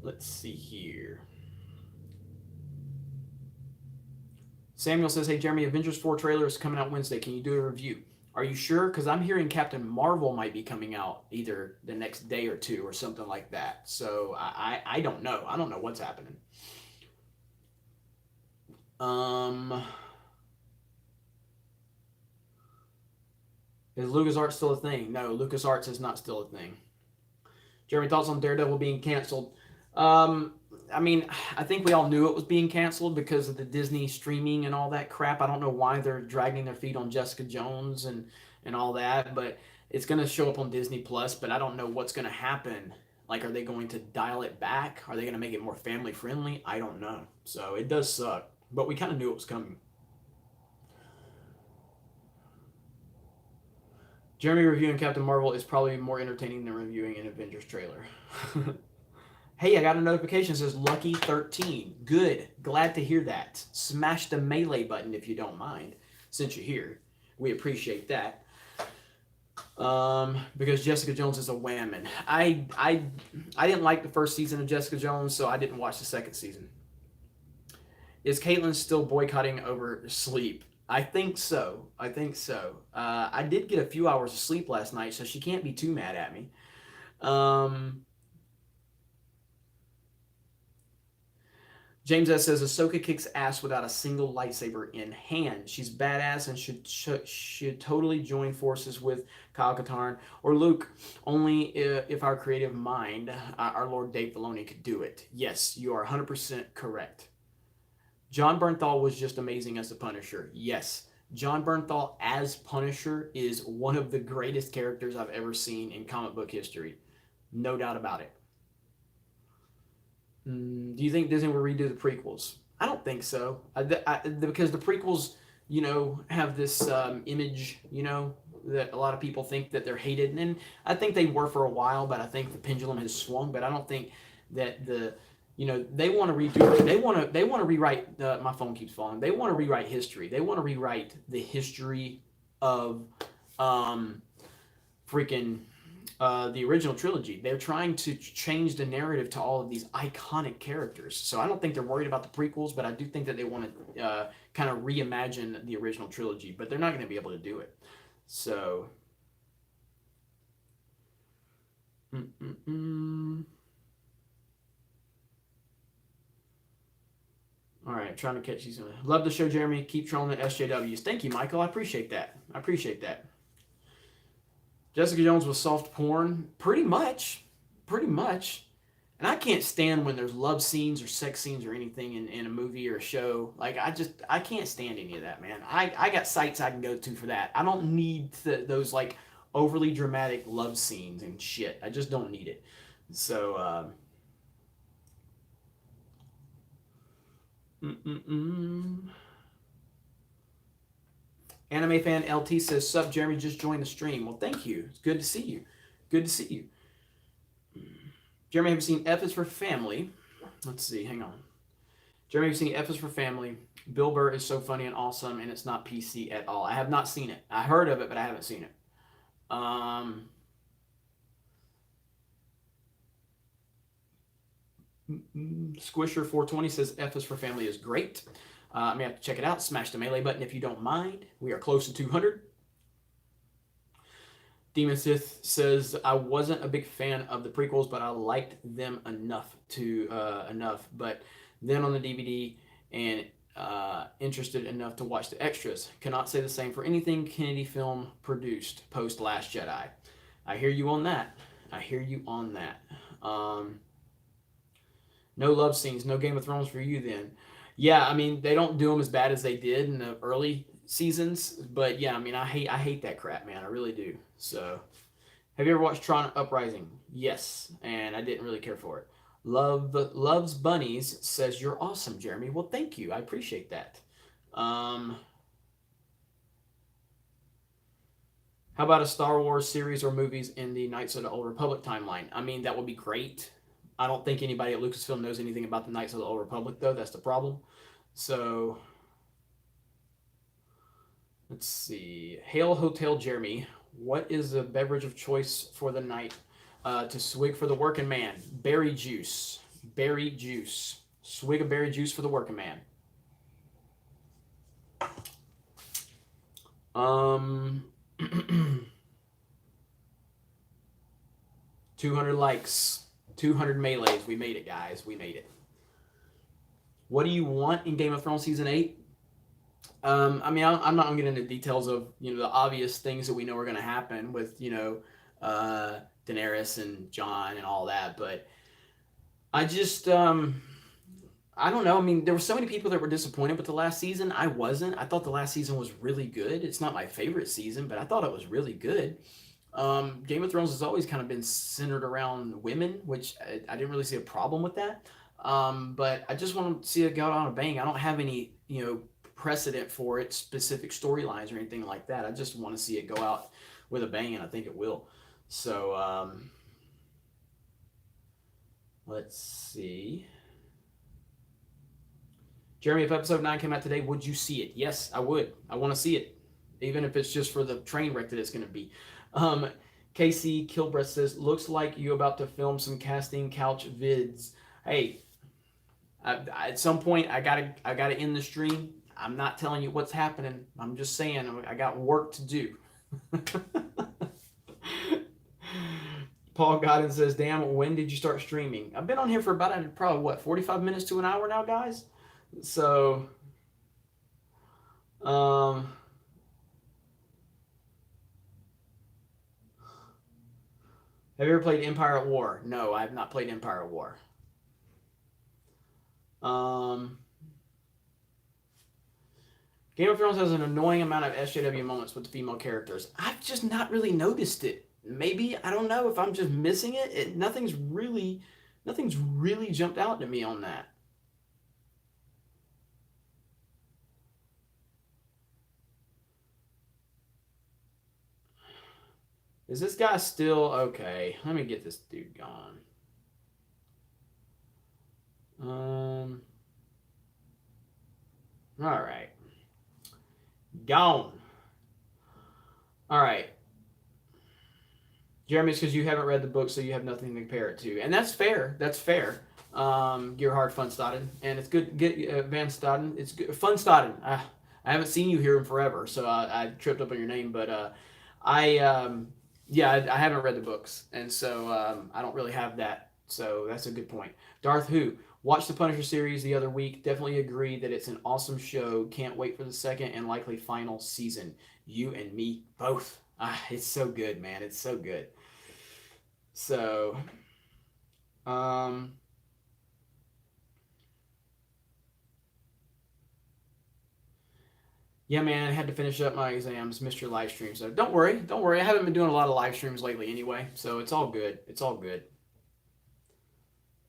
Let's see here. Samuel says, "Hey Jeremy, Avengers 4 trailer is coming out Wednesday. Can you do a review? Are you sure? Because I'm hearing Captain Marvel might be coming out either the next day or two or something like that. So I don't know. I don't know what's happening. Um, is LucasArts still a thing? No, LucasArts is not still a thing. Jeremy, thoughts on Daredevil being canceled? Um, I mean, I think we all knew it was being canceled because of the Disney streaming and all that crap. I don't know why they're dragging their feet on Jessica Jones and all that, but it's going to show up on Disney Plus. But I don't know what's going to happen. Like, are they going to dial it back? Are they going to make it more family friendly? I don't know. So it does suck, but we kind of knew it was coming. Jeremy reviewing Captain Marvel is probably more entertaining than reviewing an Avengers trailer. Hey, I got a notification that says Lucky 13. Good. Glad to hear that. Smash the melee button if you don't mind, since you're here. We appreciate that. Because Jessica Jones is a whammon. I didn't like the first season of Jessica Jones, so I didn't watch the second season. Is Caitlyn still boycotting over sleep? I think so. I think so. I did get a few hours of sleep last night, so she can't be too mad at me. James S says Ahsoka kicks ass without a single lightsaber in hand. She's badass and should totally join forces with Kyle Katarn or Luke. Only if our creative mind, our Lord Dave Filoni, could do it. Yes, you are 100% correct. John Bernthal was just amazing as the Punisher. Yes, John Bernthal as Punisher is one of the greatest characters I've ever seen in comic book history. No doubt about it. Do you think Disney will redo the prequels? I don't think so. Because the prequels, have this image, that a lot of people think that they're hated, and I think they were for a while, but I think the pendulum has swung. But I don't think that they want to redo it. They want to rewrite. My phone keeps falling. They want to rewrite history. They want to rewrite the history of freaking the original trilogy. They're trying to change the narrative to all of these iconic characters. So I don't think they're worried about the prequels, but I do think that they want to kind of reimagine the original trilogy. But they're not going to be able to do it. So. All right, trying to catch these. Love the show, Jeremy. Keep trolling the SJWs. Thank you, Michael. I appreciate that. I appreciate that. Jessica Jones was soft porn, pretty much, pretty much. And I can't stand when there's love scenes or sex scenes or anything in a movie or a show. Like I can't stand any of that, man. I got sites I can go to for that. I don't need those like overly dramatic love scenes and shit. I just don't need it. So. Anime fan LT says, "Sup, Jeremy? Just joined the stream." Well, thank you. It's good to see you. Good to see you. Jeremy, have you seen F is for Family? Let's see. Hang on. Jeremy, have you seen F is for Family? Bill Burr is so funny and awesome, and it's not PC at all. I have not seen it. I heard of it, but I haven't seen it. Squisher420 says F is for Family is great. I may have to check it out. Smash the melee button if you don't mind. We are close to 200. Demon Sith says, I wasn't a big fan of the prequels, but I liked them enough. But then on the DVD and interested enough to watch the extras. Cannot say the same for anything Kennedy film produced post Last Jedi. I hear you on that. No love scenes, no Game of Thrones for you then. Yeah, I mean, they don't do them as bad as they did in the early seasons, but yeah, I mean, I hate that crap, man. I really do. So, have you ever watched Tron Uprising? Yes, and I didn't really care for it. Loves Bunnies says you're awesome, Jeremy. Well, thank you. I appreciate that. How about a Star Wars series or movies in the Knights of the Old Republic timeline? I mean, that would be great. I don't think anybody at Lucasfilm knows anything about the Knights of the Old Republic, though. That's the problem. So let's see. Hail Hotel Jeremy. What is the beverage of choice for the night? To swig for the working man. Berry juice. Berry juice. Swig of berry juice for the working man. 200 likes. 200 melees. We made it, guys. We made it. What do you want in Game of Thrones Season 8? I mean, I'm not going to get into details of, the obvious things that we know are going to happen with, Daenerys and Jon and all that. But I just, I don't know. I mean, there were so many people that were disappointed with the last season. I wasn't. I thought the last season was really good. It's not my favorite season, but I thought it was really good. Game of Thrones has always kind of been centered around women, which I didn't really see a problem with that. But I just want to see it go out on a bang. I don't have any, precedent for it, specific storylines or anything like that. I just want to see it go out with a bang, and I think it will. So, let's see. Jeremy, if episode 9 came out today, would you see it? Yes, I would. I want to see it, even if it's just for the train wreck that it's going to be. Casey Kilbreth says, looks like you about to film some casting couch vids. Hey, at some point I gotta end the stream. I'm not telling you what's happening. I'm just saying I got work to do. Paul Godden says, damn, when did you start streaming? I've been on here for about probably 45 minutes to an hour now, guys. So have you ever played Empire at War? No, I have not played Empire at War. Game of Thrones has an annoying amount of SJW moments with the female characters. I've just not really noticed it. Maybe, I don't know if I'm just missing it. Nothing's really jumped out to me on that. Is this guy still okay? Let me get this dude gone. All right. Gone. All right. Jeremy, it's because you haven't read the book, so you have nothing to compare it to. And that's fair. That's fair. Gerhard Funstaden. And it's good. Get Van Staden. It's good. Funstaden. I haven't seen you here in forever, so I tripped up on your name. But I haven't read the books. And so I don't really have that. So that's a good point. Darth Who. Watched the Punisher series the other week. Definitely agree that it's an awesome show. Can't wait for the second and likely final season. You and me both. It's so good, man. It's so good. So, yeah, man, I had to finish up my exams, missed your live stream. So don't worry. I haven't been doing a lot of live streams lately anyway. So it's all good. It's all good.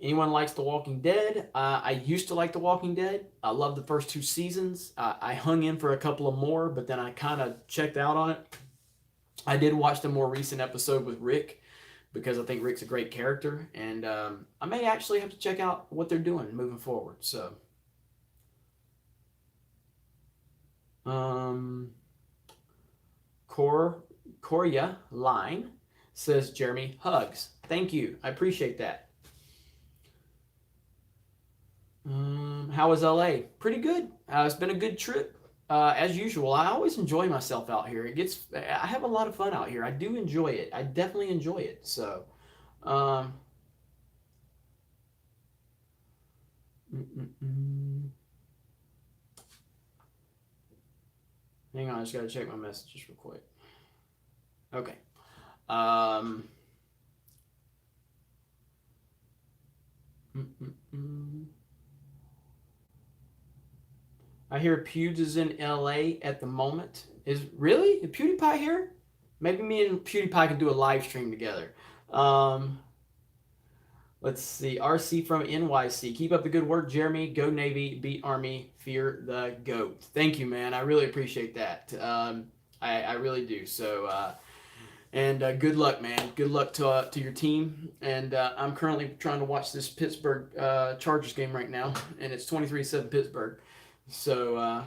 Anyone likes The Walking Dead? I used to like The Walking Dead. I love the first 2 seasons. I hung in for a couple of more, but then I kind of checked out on it. I did watch the more recent episode with Rick because I think Rick's a great character, and I may actually have to check out what they're doing moving forward. So, Korea Line says, Jeremy, hugs. Thank you. I appreciate that. How was LA? Pretty good. It's been a good trip. As usual, I always enjoy myself out here. I have a lot of fun out here. I do enjoy it. I definitely enjoy it. So, hang on, I just gotta check my messages real quick. Okay. I hear Pewds is in LA at the moment. Is PewDiePie here? Maybe me and PewDiePie can do a live stream together. Let's see. RC from NYC. Keep up the good work, Jeremy. Go Navy. Beat Army. Fear the GOAT. Thank you, man. I really appreciate that. I really do. So, And good luck, man. Good luck to your team. And I'm currently trying to watch this Pittsburgh Chargers game right now, and it's 23-7 Pittsburgh. So,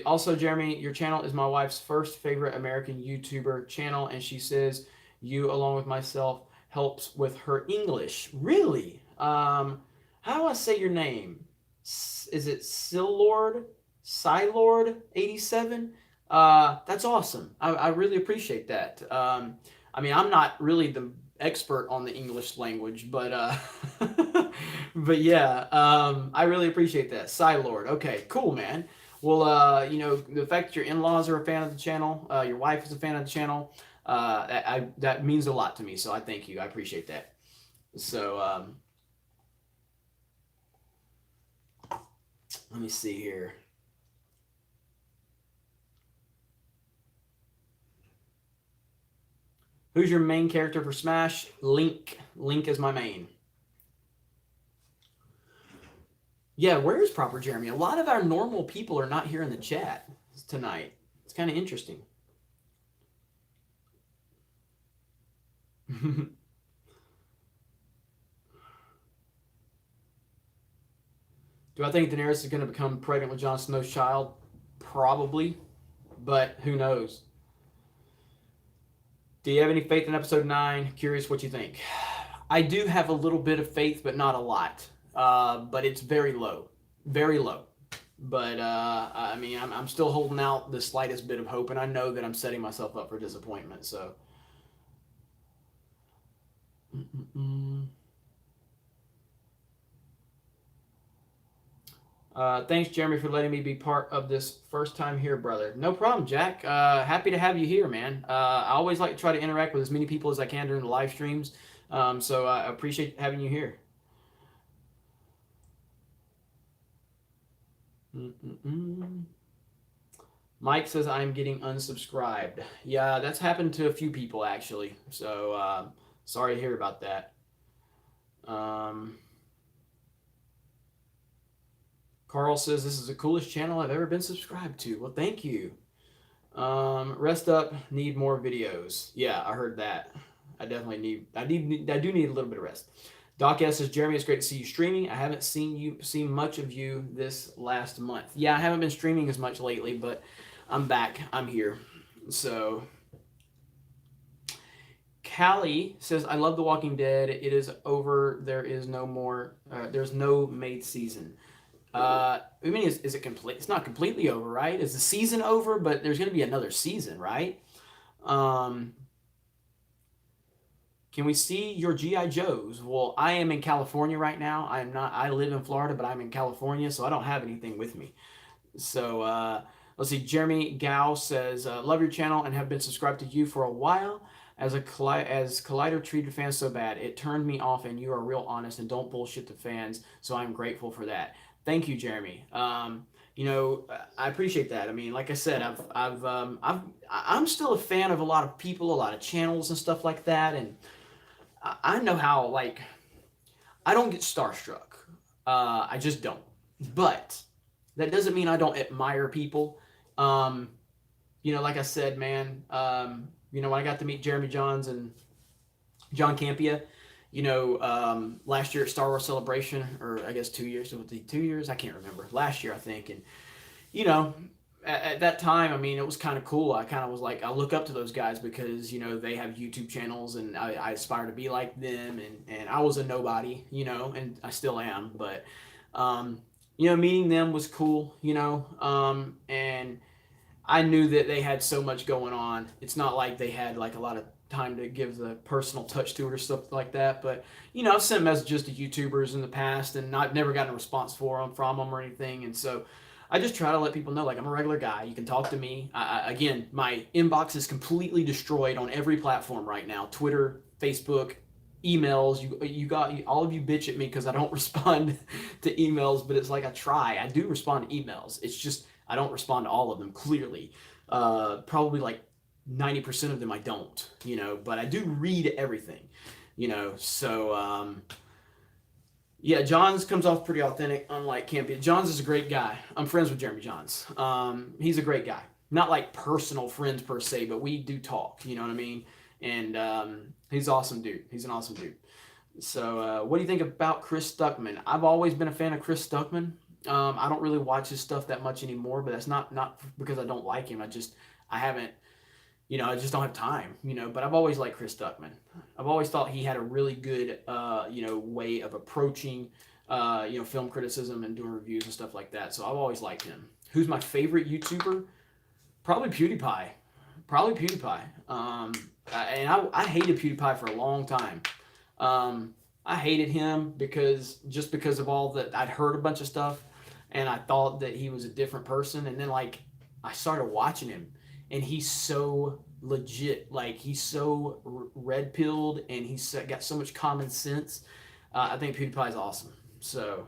also, Jeremy, your channel is my wife's first favorite American YouTuber channel, and she says you, along with myself, helps with her English. Really? How do I say your name? Is it Silord? Silord87? That's awesome. I really appreciate that. I mean, I'm not really the expert on the English language, but but yeah, I really appreciate that. Silord. Okay, cool, man. Well, the fact that your in-laws are a fan of the channel, your wife is a fan of the channel, that means a lot to me. So I thank you. I appreciate that. So let me see here. Who's your main character for Smash? Link. Link is my main. Yeah, where is Proper Jeremy? A lot of our normal people are not here in the chat tonight. It's kind of interesting. Do I think Daenerys is going to become pregnant with Jon Snow's child? Probably, but who knows? Do you have any faith in episode 9? Curious what you think. I do have a little bit of faith, but not a lot. But it's very low. Very low. But, I mean, I'm still holding out the slightest bit of hope, and I know that I'm setting myself up for disappointment, so. Thanks, Jeremy, for letting me be part of this first time here, brother. No problem, Jack. Happy to have you here, man. I always like to try to interact with as many people as I can during the live streams, so I appreciate having you here. Mike says I'm getting unsubscribed. Yeah, that's happened to a few people, actually, so sorry to hear about that. Carl says this is the coolest channel I've ever been subscribed to. Well, thank you. Rest up. Need more videos. Yeah, I heard that. I definitely need. I do need a little bit of rest. Doc S says Jeremy, it's great to see you streaming. I haven't seen much of you this last month. Yeah, I haven't been streaming as much lately, but I'm back. I'm here. So. Callie says, I love The Walking Dead. It is over. There is no more. There's no made season. I mean, is it complete? It's not completely over, right? Is the season over? But there's going to be another season, right? Can we see your GI Joes? Well, I am in California right now. I'm not. I live in Florida, but I'm in California, so I don't have anything with me. So let's see. Jeremy Gao says, love your channel and have been subscribed to you for a while. As Collider treated fans so bad, it turned me off, and you are real honest and don't bullshit the fans. So I'm grateful for that. Thank you, Jeremy. You know, I appreciate that. I mean, like I said, I'm still a fan of a lot of people, a lot of channels and stuff like that, and I know how, like, I don't get starstruck. I just don't. But that doesn't mean I don't admire people. You know, like I said, man, you know, when I got to meet Jeremy Johns and John Campia, you know, last year at Star Wars Celebration, or I guess 2 years, 2 years, I can't remember. Last year, I think. And, you know, at that time, I mean, it was kind of cool. I kind of was like, I look up to those guys because, you know, they have YouTube channels and I aspire to be like them. And I was a nobody, you know, and I still am. But, you know, meeting them was cool, you know, and I knew that they had so much going on. It's not like they had like a lot of time to give the personal touch to it or stuff like that. But, you know, I've sent messages to YouTubers in the past and I've never gotten a response from them or anything. And so I just try to let people know, like, I'm a regular guy. You can talk to me. Again, my inbox is completely destroyed on every platform right now. Twitter, Facebook, emails. All of you bitch at me because I don't respond to emails, but it's like I try. I do respond to emails. It's just I don't respond to all of them, clearly. Probably like 90% of them I don't, but I do read everything, so Yeah, Johns comes off pretty authentic, unlike Campy. Johns is a great guy. I'm friends with Jeremy Johns. He's a great guy. Not like personal friends per se, but we do talk. You know what I mean? And he's an awesome dude. He's an awesome dude. So, what do you think about Chris Stuckman? I've always been a fan of Chris Stuckman. I don't really watch his stuff that much anymore, but that's not because I don't like him. I haven't, I just don't have time, But I've always liked Chris Stuckman. I've always thought he had a really good, way of approaching, film criticism and doing reviews and stuff like that. So I've always liked him. Who's my favorite YouTuber? Probably PewDiePie. Probably PewDiePie. And I hated PewDiePie for a long time. I hated him because of all that I'd heard a bunch of stuff, and I thought that he was a different person. And then like I started watching him, and he's so legit. Like he's so red pilled, and he's got so much common sense. I think PewDiePie is awesome. So.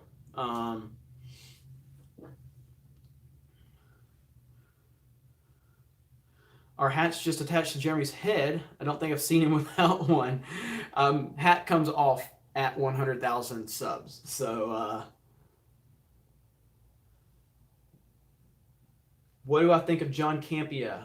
Our hat's just attached to Jeremy's head. I don't think I've seen him without one. Hat comes off at 100,000 subs. So, what do I think of John Campia?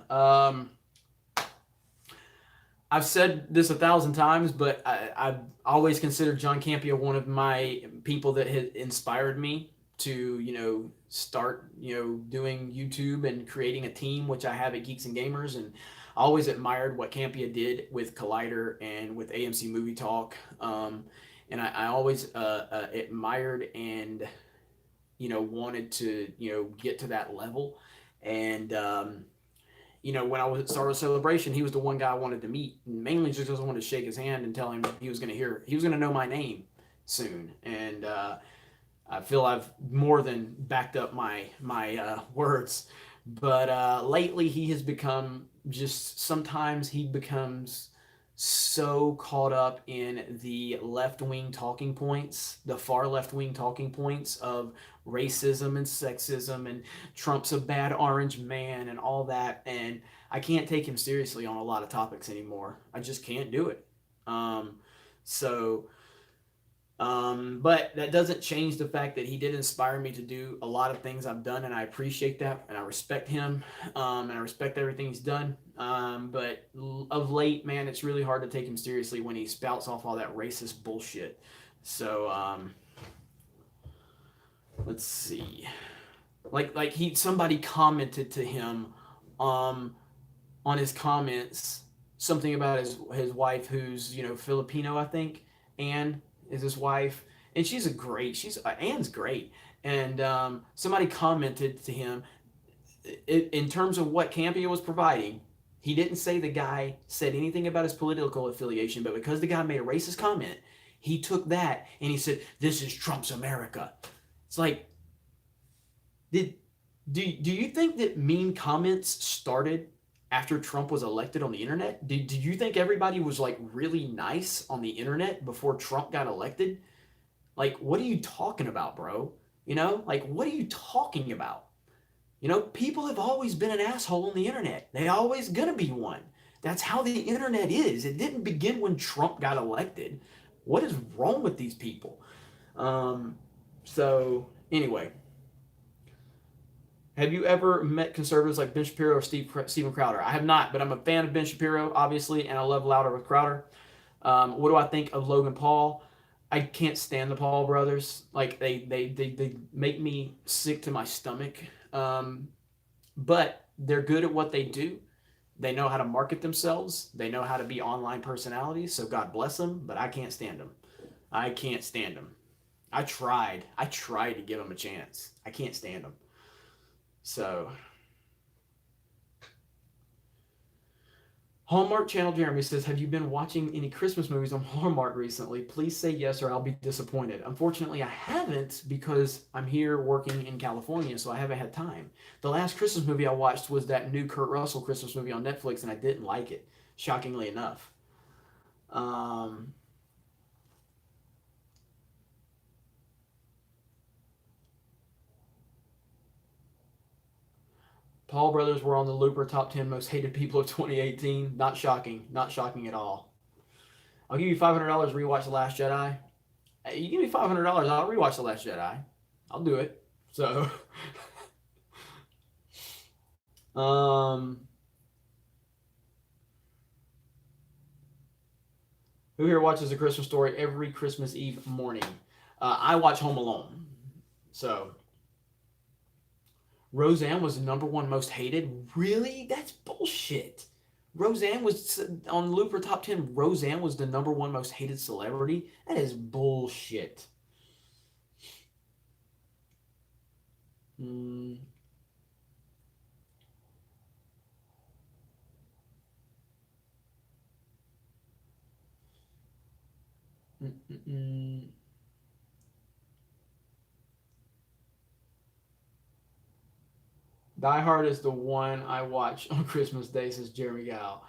I've said this 1,000 times, but I've always considered John Campia one of my people that has inspired me to, start, doing YouTube and creating a team, which I have at Geeks and Gamers. And I always admired what Campia did with Collider and with AMC Movie Talk. And I always admired and, wanted to, get to that level. And, when I was at Star Wars Celebration, he was the one guy I wanted to meet, mainly just because I wanted to shake his hand and tell him he was going to know my name soon. And I feel I've more than backed up my words. But lately, he has become sometimes he becomes so caught up in the left wing talking points, the far left wing talking points of racism and sexism and Trump's a bad orange man and all that. And I can't take him seriously on a lot of topics anymore. I just can't do it. So but that doesn't change the fact that he did inspire me to do a lot of things I've done, and I appreciate that, and I respect him, and I respect everything he's done. But of late, man, it's really hard to take him seriously when he spouts off all that racist bullshit. So let's see, somebody commented to him, on his comments something about his wife who's Filipino, I think, and is his wife, and Anne's great. And somebody commented to him in terms of what Campia was providing. He didn't say the guy said anything about his political affiliation, but because the guy made a racist comment, he took that and he said, "This is Trump's America." It's like, do you think that mean comments started after Trump was elected on the internet? Did you think everybody was like really nice on the internet before Trump got elected? Like, what are you talking about, bro? What are you talking about? People have always been an asshole on the internet. They always gonna be one. That's how the internet is. It didn't begin when Trump got elected. What is wrong with these people? So anyway, have you ever met conservatives like Ben Shapiro or Steven Crowder? I have not, but I'm a fan of Ben Shapiro, obviously, and I love Louder with Crowder. What do I think of Logan Paul? I can't stand the Paul brothers. Like, they make me sick to my stomach. But they're good at what they do. They know how to market themselves. They know how to be online personalities, so God bless them, but I can't stand them. I can't stand them. I tried to give them a chance. I can't stand them. So, Hallmark Channel Jeremy says, have you been watching any Christmas movies on Hallmark recently? Please say yes or I'll be disappointed. Unfortunately, I haven't because I'm here working in California, so I haven't had time. The last Christmas movie I watched was that new Kurt Russell Christmas movie on Netflix, and I didn't like it, shockingly enough. Paul brothers were on the Looper top 10 most hated people of 2018. Not shocking. Not shocking at all. I'll give you $500 to rewatch The Last Jedi. Hey, you give me $500, I'll rewatch The Last Jedi. I'll do it. So, um, who here watches A Christmas Story every Christmas Eve morning? I watch Home Alone. So, Roseanne was the number one most hated. Really? That's bullshit. Roseanne was on Looper Top 10. Roseanne was the number one most hated celebrity. That is bullshit. Mm, mm, mm, mm. Die Hard is the one I watch on Christmas Day, says Jeremy Gal.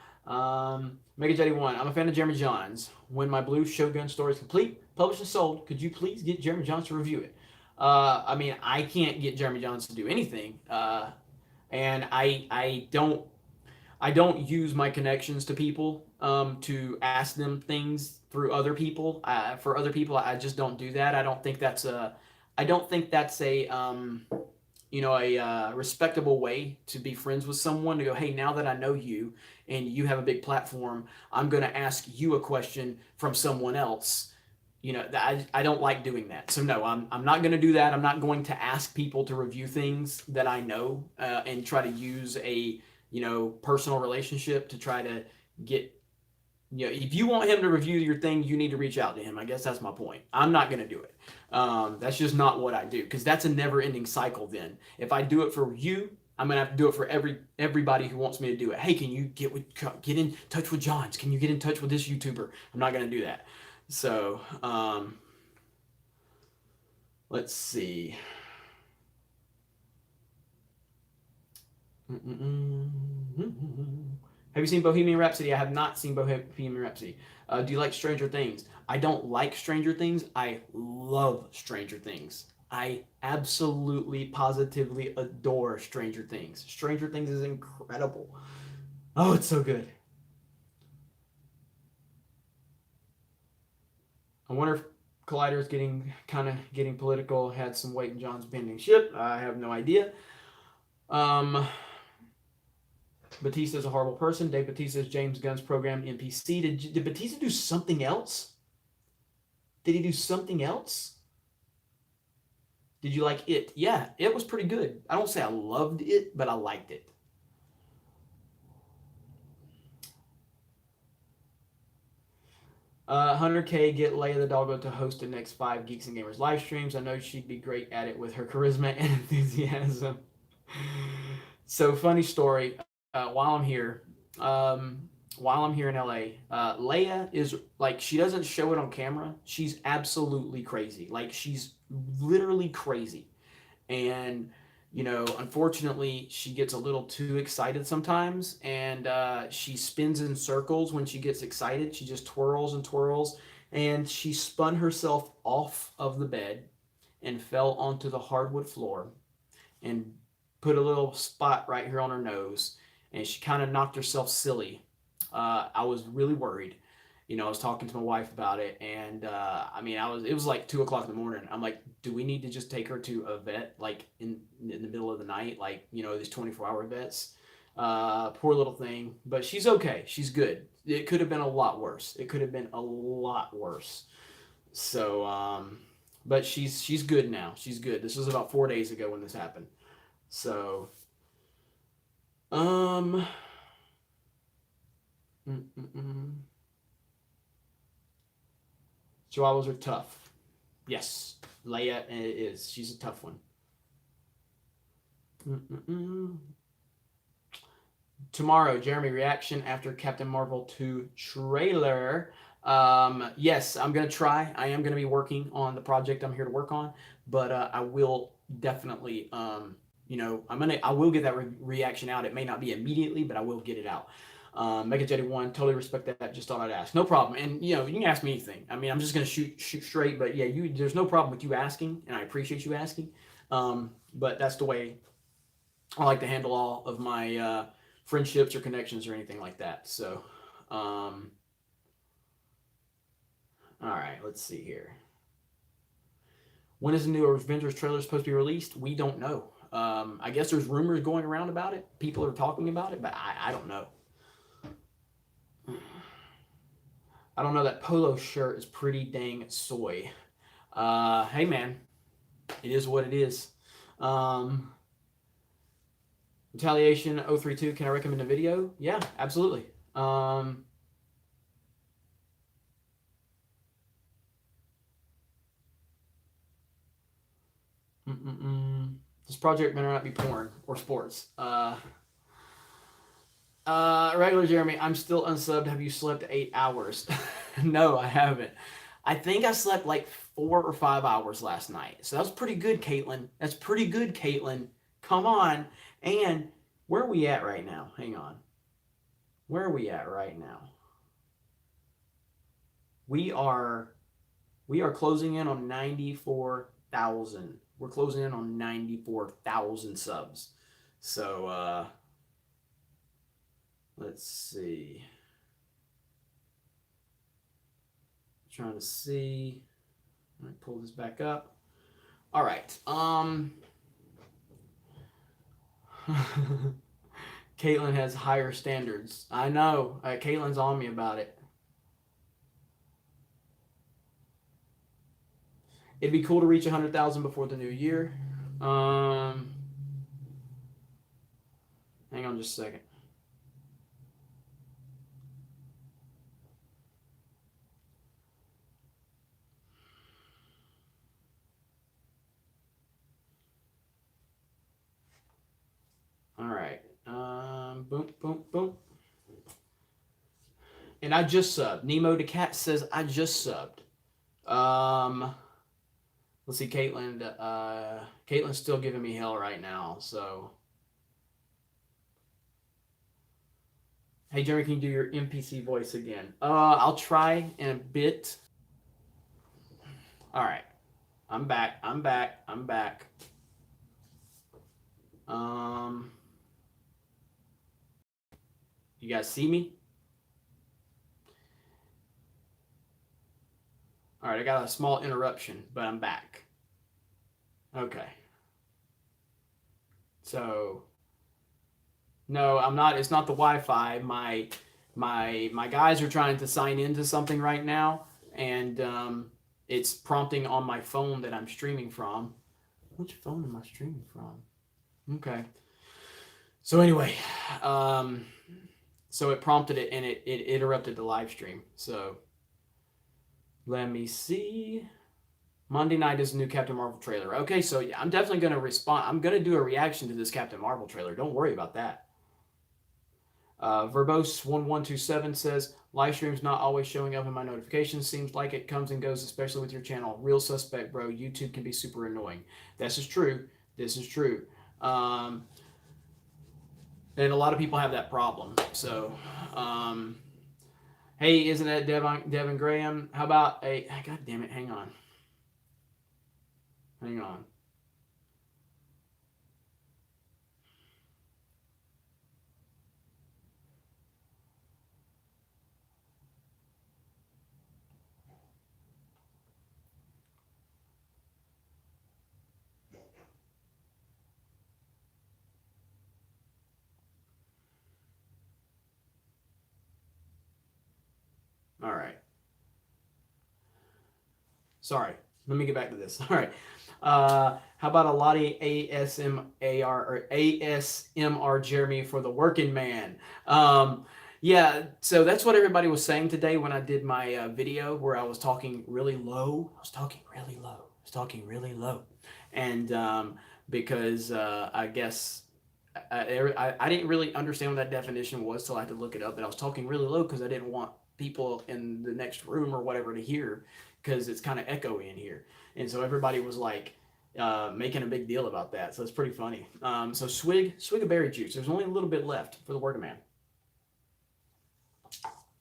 Mega Jetty 1. I'm a fan of Jeremy Johns. When my Blue Shogun story is complete, published and sold, could you please get Jeremy Johns to review it? I mean, I can't get Jeremy Johns to do anything. And I don't use my connections to people to ask them things through other people. For other people, I just don't do that. I don't think that's a respectable way to be friends with someone, to go, hey, now that I know you and you have a big platform, I'm going to ask you a question from someone else. I don't like doing that. So no, I'm not going to do that. I'm not going to ask people to review things that I know and try to use a personal relationship to try to get, if you want him to review your thing, you need to reach out to him. I guess that's my point. I'm not going to do it. That's just not what I do, because that's a never-ending cycle. Then, if I do it for you, I'm gonna have to do it for everybody who wants me to do it. Hey, can you get in touch with Johns? Can you get in touch with this YouTuber? I'm not going to do that. So, let's see. Have you seen Bohemian Rhapsody? I have not seen Bohemian Rhapsody. Do you like Stranger Things? I don't like Stranger Things. I love Stranger Things. I absolutely, positively adore Stranger Things. Stranger Things is incredible. Oh, it's so good. I wonder if Collider is getting political. Had some weight in John's bending ship. I have no idea. Um, Batista's a horrible person. Dave Batista's James Gunn's programmed NPC. Did Batista do something else? Did he do something else? Did you like it? Yeah, it was pretty good. I don't say I loved it, but I liked it. 100K, get Leia the Doggo to host the next 5 Geeks and Gamers live streams. I know she'd be great at it with her charisma and enthusiasm. So, funny story. While I'm here, while I'm here in LA, Leia is like, she doesn't show it on camera. She's absolutely crazy. Like, she's literally crazy. And, unfortunately, she gets a little too excited sometimes, and she spins in circles when she gets excited. She just twirls and twirls, and she spun herself off of the bed and fell onto the hardwood floor and put a little spot right here on her nose, and she kind of knocked herself silly. I was really worried. I was talking to my wife about it, and I mean, it was like 2 o'clock in the morning. I'm like, do we need to just take her to a vet, like in the middle of the night, like these 24-hour vets? Poor little thing, but she's okay. She's good. It could have been a lot worse. It could have been a lot worse. So, but she's good now. She's good. This was about 4 days ago when this happened. So, um, mm, mm, mm. Chihuahuas are tough. Yes, Leia is. She's a tough one. Mm-mm-mm. Tomorrow, Jeremy, reaction after Captain Marvel 2 trailer. Yes, I'm gonna try. I am gonna be working on the project I'm here to work on, but I will definitely, I will get that reaction out. It may not be immediately, but I will get it out. Mega Jetty 1, totally respect that. Just thought I'd ask. No problem. And you can ask me anything. I mean, I'm just gonna shoot straight. But yeah, there's no problem with you asking, and I appreciate you asking. But that's the way I like to handle all of my friendships or connections or anything like that. So, all right, let's see here. When is the new Avengers trailer supposed to be released? We don't know. I guess there's rumors going around about it. People are talking about it, but I don't know. I don't know. That polo shirt is pretty dang soy. Hey man, it is what it is. Retaliation 032, can I recommend a video? Yeah, absolutely. This project better not be porn or sports. Regular Jeremy, I'm still unsubbed. Have you slept 8 hours? No, I haven't. I think I slept like 4 or 5 hours last night. So that was pretty good, Caitlin. That's pretty good, Caitlin. Come on. And where are we at right now? Hang on. Where are we at right now? We are closing in on 94,000. We're closing in on 94,000 subs. So let's see. Trying to see. Let me pull this back up. All right. Caitlin has higher standards. I know. Caitlin's on me about it. It'd be cool to reach 100,000 before the new year. Hang on just a second. All right. Boom, boom, boom. And I just subbed. Nemo the Cat says I just subbed. Let's see, Caitlin. Caitlin's still giving me hell right now. So, hey, Jeremy, can you do your NPC voice again? I'll try in a bit. All right, I'm back. I'm back. I'm back. You guys see me? All right, I got a small interruption, but I'm back. Okay. So, no, I'm not. It's not the Wi-Fi. My guys are trying to sign into something right now, and it's prompting on my phone that I'm streaming from. Which phone am I streaming from? Okay. So anyway, so it prompted it and it interrupted the live stream. So let me see. Monday night is a new Captain Marvel trailer. Okay, so yeah, I'm definitely going to respond. I'm going to do a reaction to this Captain Marvel trailer. Don't worry about that. Verbose1127 says, live stream's not always showing up in my notifications. Seems like it comes and goes, especially with your channel. Real suspect, bro. YouTube can be super annoying. This is true. This is true. And a lot of people have that problem. So, hey, isn't that Devin Graham? How about a, God damn it, hang on. Hang on. All right. Sorry. Let me get back to this. All right. How about a Lottie ASMR or ASMR Jeremy for the working man? Yeah, so that's what everybody was saying today when I did my video where I was talking really low. I was talking really low. I was talking really low. And because I guess I didn't really understand what that definition was till I had to look it up. And I was talking really low because I didn't want people in the next room or whatever to hear because it's kind of echoey in here. And so everybody was like making a big deal about that. So it's pretty funny. So swig of berry juice. There's only a little bit left for the working man.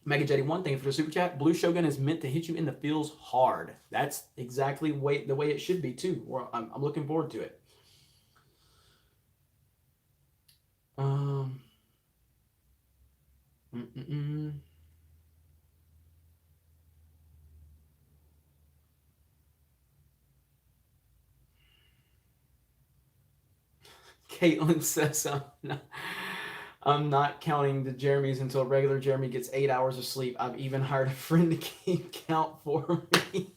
Mega Jetty, one thing for the super chat. Blue Shogun is meant to hit you in the feels hard. That's exactly the way it should be too. I'm looking forward to it. Caitlin says I'm not counting the Jeremys until regular Jeremy gets 8 hours of sleep. I've even hired a friend to keep count for me.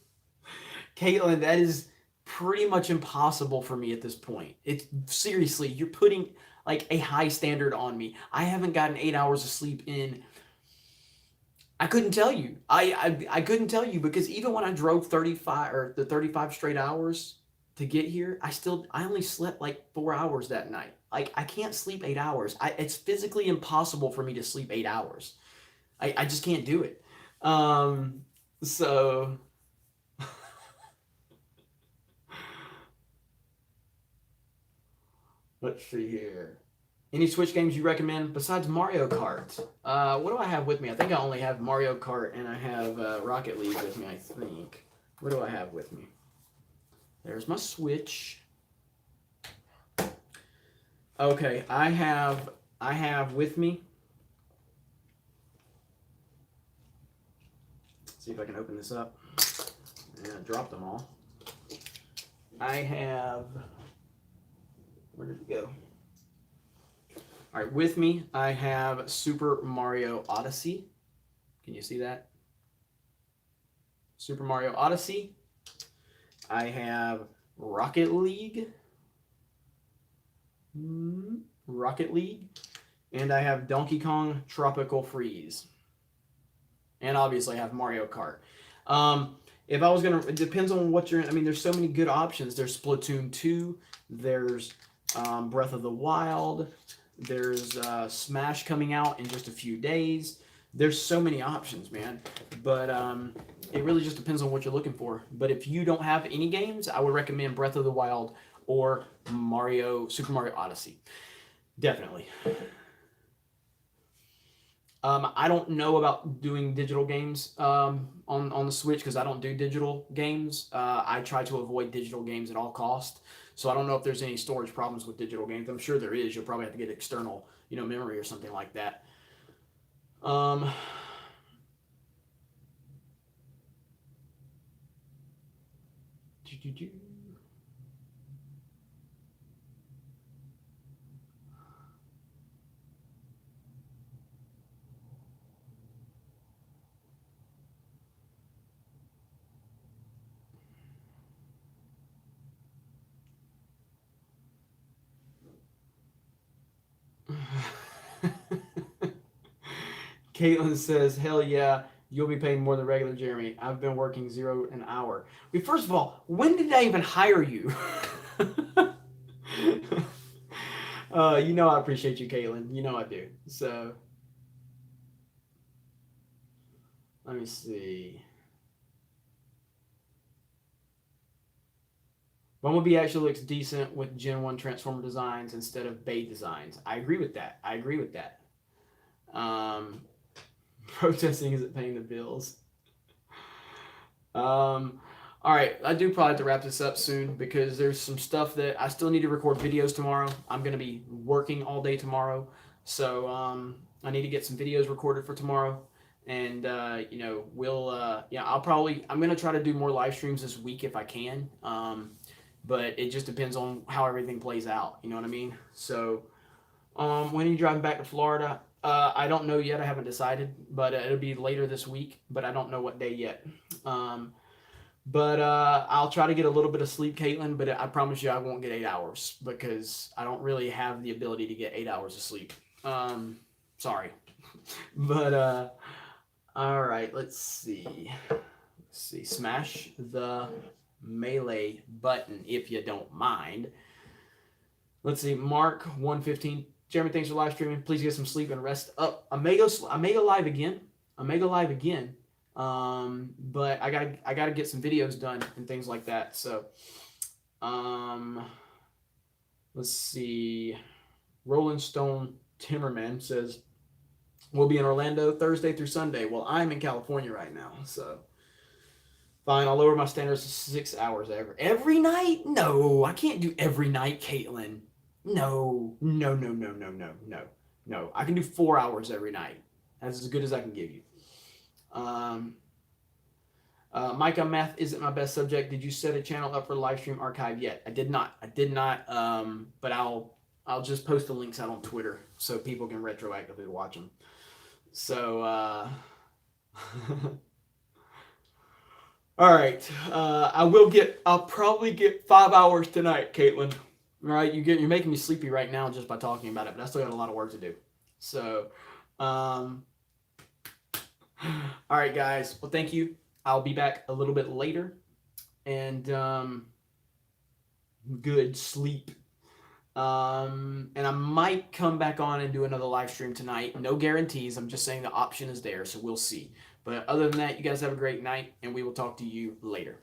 Caitlin, that is pretty much impossible for me at this point. It's seriously, you're putting like a high standard on me. I haven't gotten 8 hours of sleep in. I couldn't tell you. I couldn't tell you because even when I drove 35 or the 35 straight hours to get here, I only slept like 4 hours that night. Like I can't sleep 8 hours. It's physically impossible for me to sleep 8 hours. I just can't do it. So let's see here. Any Switch games you recommend besides Mario Kart? What do I have with me? I think I only have Mario Kart and I have Rocket League with me, I think. What do I have with me? There's my Switch. Okay, I have with me. Let's see if I can open this up. Yeah, I dropped them all. I have. Where did it go? All right, with me, I have Super Mario Odyssey. Can you see that? Super Mario Odyssey. I have Rocket League. Rocket League. And I have Donkey Kong Tropical Freeze. And obviously I have Mario Kart. If I was going to, it depends on what you're in. I mean, there's so many good options. There's Splatoon 2. There's Breath of the Wild. There's Smash coming out in just a few days. There's so many options, man. But it really just depends on what you're looking for. But if you don't have any games, I would recommend Breath of the Wild or Super Mario Odyssey. Definitely. I don't know about doing digital games on the Switch because I don't do digital games. I try to avoid digital games at all costs. So I don't know if there's any storage problems with digital games. I'm sure there is. You'll probably have to get external, memory or something like that. Caitlin says, hell yeah, you'll be paying more than regular Jeremy. I've been working 0 an hour. First of all, when did I even hire you? I appreciate you, Caitlin. You know I do. So, let me see. Bumblebee actually looks decent with Gen 1 Transformer designs instead of Bay designs. I agree with that. Protesting isn't paying the bills. All right, I do probably have to wrap this up soon because there's some stuff that I still need to record videos tomorrow. I'm going to be working all day tomorrow. So I need to get some videos recorded for tomorrow. And, I'm going to try to do more live streams this week if I can. But it just depends on how everything plays out. You know what I mean? So when are you driving back to Florida? I don't know yet. I haven't decided, but it'll be later this week. But I don't know what day yet. But I'll try to get a little bit of sleep, Caitlin. But I promise you, I won't get 8 hours because I don't really have the ability to get 8 hours of sleep. Sorry, but all right. Let's see. Smash the melee button if you don't mind. Let's see. Mark 115. Jeremy, thanks for live streaming. Please get some sleep and rest up. I may go live again. But I gotta get some videos done and things like that. So, let's see. Rolling Stone Timmerman says we'll be in Orlando Thursday through Sunday. Well, I'm in California right now, so fine. I'll lower my standards to 6 hours every night. No, I can't do every night, Caitlin. No. I can do 4 hours every night. That's as good as I can give you. Micah, math isn't my best subject. Did you set a channel up for live stream archive yet? I did not. But I'll I'll just post the links out on Twitter so people can retroactively watch them. So, all right. I'll probably get 5 hours tonight, Caitlin. All right, you're making me sleepy right now just by talking about it, but I still got a lot of work to do. So, all right, guys. Well, thank you. I'll be back a little bit later, and good sleep. And I might come back on and do another live stream tonight. No guarantees. I'm just saying the option is there, so we'll see. But other than that, you guys have a great night, and we will talk to you later.